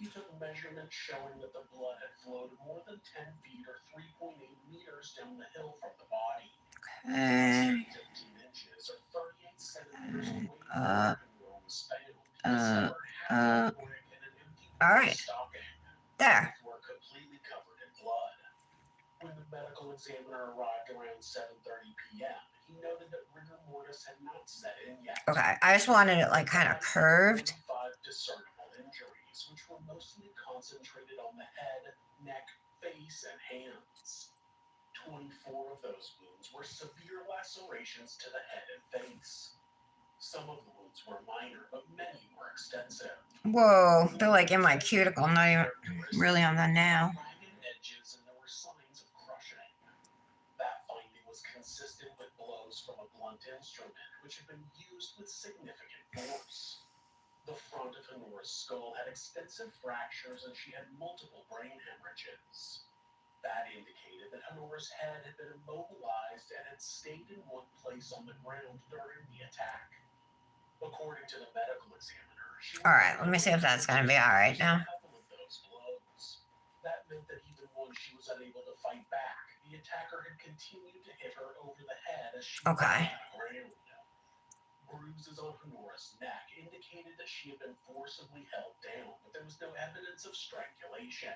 He took measurements showing that the blood had flowed more than 10 feet or 3.8 meters down the hill from the body. Okay. 15 inches or 38 centimeters away from where Honora was found. All right. There. Were completely covered in blood. When the medical examiner arrived around 7:30 p.m., he noted that rigor mortis had not set in yet. Okay, I just wanted it like kind of curved. 5 discernible injuries, which were mostly concentrated on the head, neck, face, and hands. 24 of those wounds were severe lacerations to the head and face. Some of the wounds were minor, but many were extensive. Whoa, they're like in my cuticle, not even really on the nail. Ragged edges, and there were signs of crushing. That finding was consistent with blows from a blunt instrument, which had been used with significant force. The front of Honora's skull had extensive fractures, and she had multiple brain hemorrhages. That indicated that Honora's head had been immobilized and had stayed in one place on the ground during the attack. According to the medical examiner, she All right, let me see if that's going to be all right now. a couple of those blows. That meant that even once she was unable to fight back, the attacker had continued to hit her over the head as she Okay. fell on the ground. Bruises on Honora's neck indicated that she had been forcibly held down, but there was no evidence of strangulation.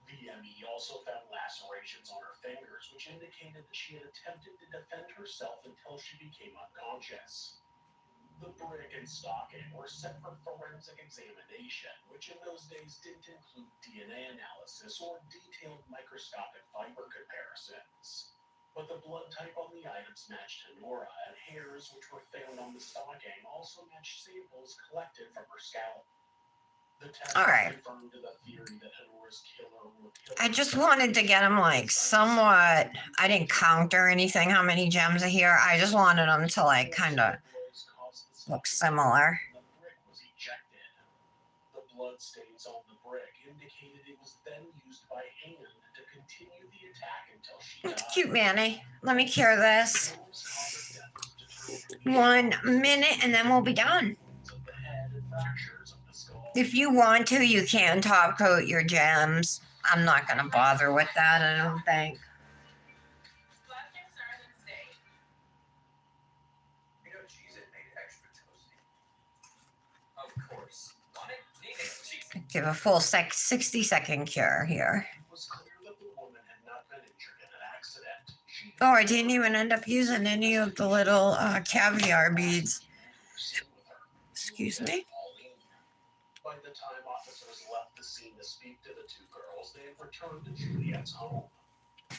The ME also found lacerations on her fingers, which indicated that she had attempted to defend herself until she became unconscious. The brick and stocking were sent for forensic examination, which in those days didn't include DNA analysis or detailed microscopic fiber comparisons. But the blood type on the items matched Honora, and hairs which were found on the stocking also matched samples collected from her scalp. The test All right. confirmed the theory that Honora's killer would kill I just wanted to get them like somewhat. I didn't count or anything how many gems are here. I just wanted them to like kind of look similar. The brick was ejected. The blood stains on the brick indicated it was then used by hand to continue the attack until she died. Cute Manny. Let me cure this. 1 minute and then we'll be done. If you want to, you can top coat your gems. I'm not going to bother with that, I don't think. Give a full 60-second cure here. Oh, I didn't even end up using any of the little caviar beads. Excuse me. By the time officers left the scene to speak to the two girls, they had returned to Juliet's home.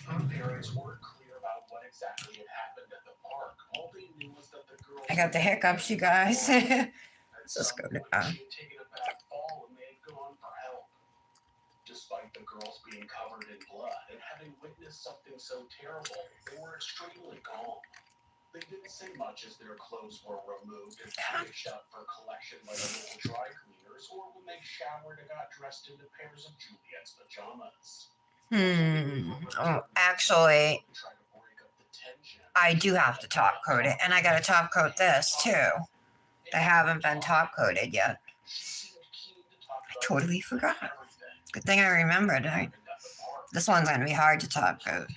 Her parents weren't clear about what exactly had happened at the park. All they knew was that the girls... I got the hiccups, you guys. Let's just go down. She had taken a bad fall and they had gone for help. Despite the girls being covered in blood and having witnessed something so terrible, they were extremely calm. They didn't say much as their clothes were removed and packaged up for collection by the local dry cleaners, or when they showered and got dressed into pairs of Juliet's pajamas. Oh, actually, I do have to top coat it, and I got to top coat this too. They haven't been top coated yet. I totally forgot. Good thing I remembered. This one's going to be hard to top coat.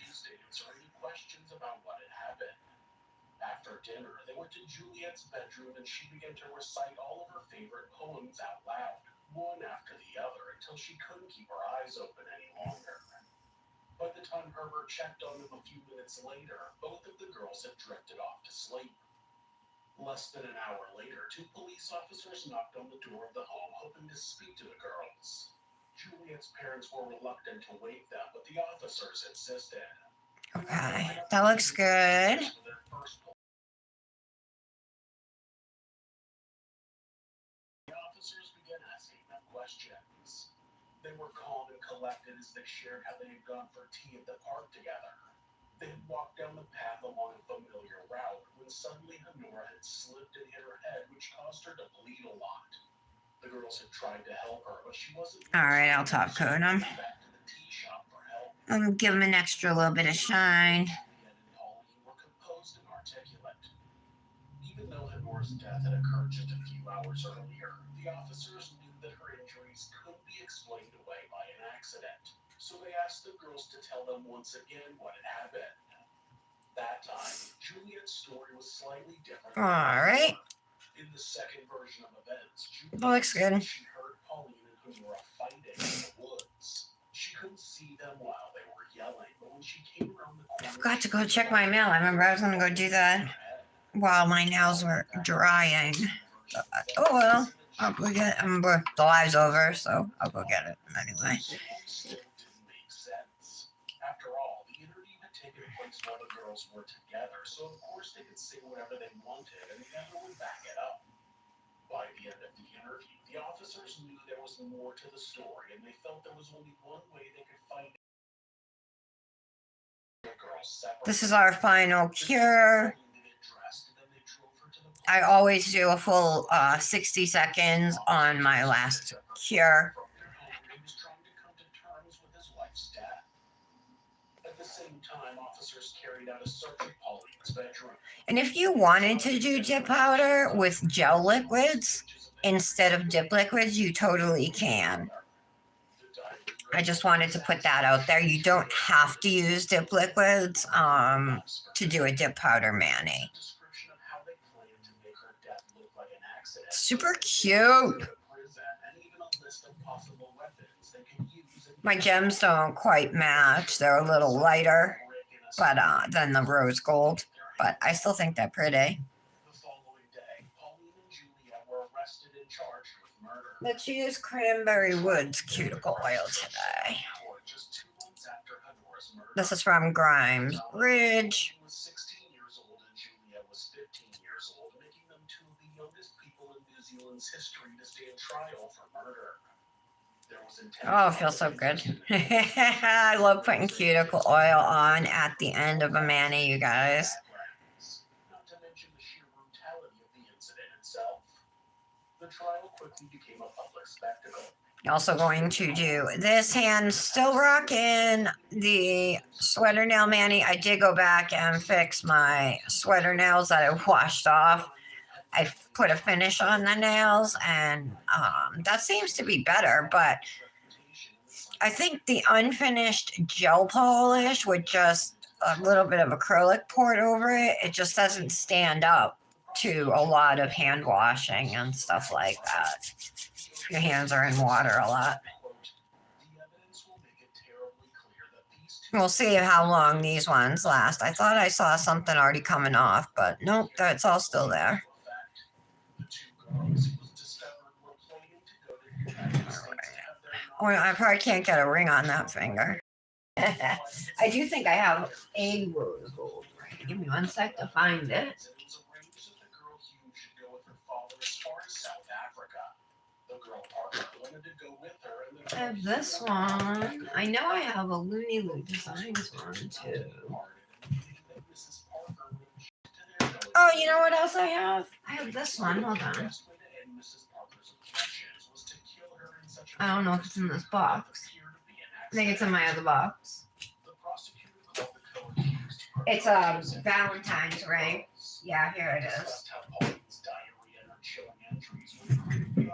After dinner, they went to Juliet's bedroom and she began to recite all of her favorite poems out loud, one after the other, until she couldn't keep her eyes open any longer. By the time Herbert checked on them a few minutes later, both of the girls had drifted off to sleep. Less than an hour later, two police officers knocked on the door of the home, hoping to speak to the girls. Juliet's parents were reluctant to wake them, but the officers insisted. Okay, that looks good. The officers began asking them questions. They were calm and collected as they shared how they had gone for tea at the park together. They had walked down the path along a familiar route when suddenly Honora had slipped and hit her head, which caused her to bleed a lot. The girls had tried to help her, but she wasn't... Alright, I'll top coat them. Give them an extra little bit of shine. Even though Honora's death had occurred just a few hours earlier, the officers knew that her injuries could be explained away by an accident. So they asked the girls to tell them once again what had happened. That time, Juliet's story was slightly different. Alright. In the second version of events, Juliet looks good. She heard Pauline and Honora fighting in the woods. She couldn't see them while they were yelling, but when she came around the corner... I forgot to go check my mail. I remember I was going to go do that while my nails were drying. Oh well, I'll go get it. The live's over, so I'll go get it anyway. After all, the interview had while the girls were together, so of course they could say whatever they wanted and never would back it up. By the end of the interview, the officers knew there was more to the story, and they felt there was only one way they could find the girls separately. This is our final cure. I always do a full 60 seconds on my last cure. He was trying to come to terms with his wife's death. At the same time, officers carried out a search of Pauline's bedroom. And if you wanted to do dip powder with gel liquids instead of dip liquids, you totally can. I just wanted to put that out there. You don't have to use dip liquids to do a dip powder mani. Super cute. My gems don't quite match. They're a little lighter than the rose gold, but I still think they're pretty. Let's use Cranberry Woods cuticle oil today. This is from Grimes Ridge. Oh, it feels so good. I love putting cuticle oil on at the end of a mani, you guys. Not to mention the sheer brutality of the incident itself. The trial quickly became a public spectacle. Also going to do this hand, still rocking the sweater nail mani. I did go back and fix my sweater nails that I washed off. I put a finish on the nails, and that seems to be better, but I think the unfinished gel polish with just a little bit of acrylic poured over it, it just doesn't stand up to a lot of hand washing and stuff like that. Your hands are in water a lot. We'll see how long these ones last. I thought I saw something already coming off, but nope, it's all still there. Oh, I probably can't get a ring on that finger. I do think I have a rose gold ring. Give me one sec to find it. I have this one. I know I have a Looney Loo Designs one too. Oh, you know what else I have? I have this one. Hold on. I don't know if it's in this box. I think it's in my other box. It's a Valentine's ring. Yeah, here it is.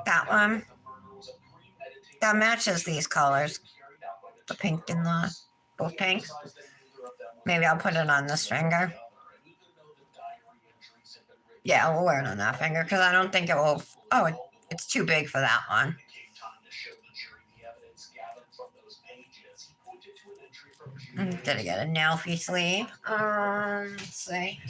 That one. That matches these colors. The pink and the both pinks. Maybe I'll put it on this finger. Yeah, we'll wear it on that finger because I don't think it will. Oh, it's too big for that one. Did I get a Nelfie sleeve? Let's see.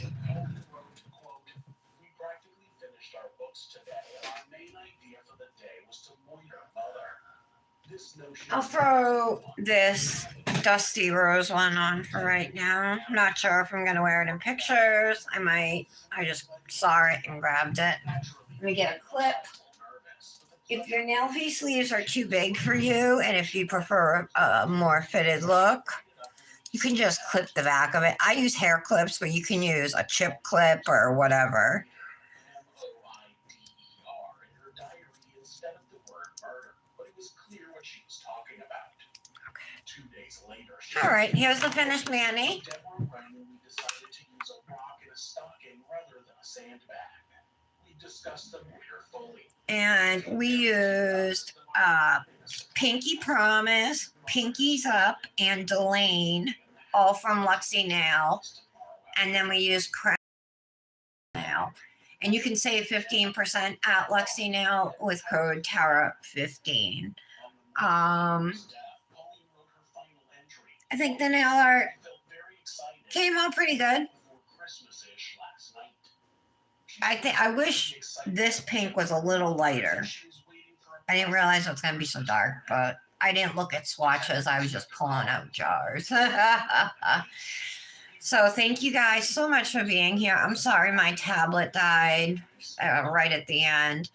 I'll throw this Dusty Rose one on for right now. I'm not sure if I'm going to wear it in pictures. I might. I just saw it and grabbed it. Let me get a clip. If your Nelfie sleeves are too big for you, and if you prefer a more fitted look, you can just clip the back of it. I use hair clips, but you can use a chip clip or whatever. All right, here's the finished mani. And we used Pinky Promise, Pinkies Up, and Delane, all from Luxie Nail. And then we used Crown Nail. And you can save 15% at Luxie Nail with code TARA15. I think the nail art came out pretty good. I wish this pink was a little lighter. I didn't realize it was going to be so dark, but I didn't look at swatches. I was just pulling out jars. So thank you guys so much for being here. I'm sorry my tablet died right at the end.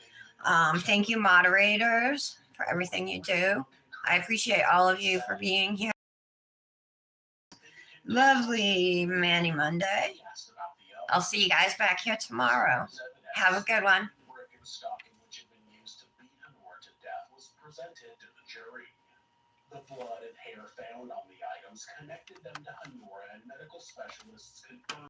Thank you, moderators, for everything you do. I appreciate all of you for being here. Lovely Manny Monday. I'll see you guys back here tomorrow. Have a good one. Which had been used to beat Honora to death was presented to the jury. The blood and hair found on the items connected them to Honora, and medical specialists confirmed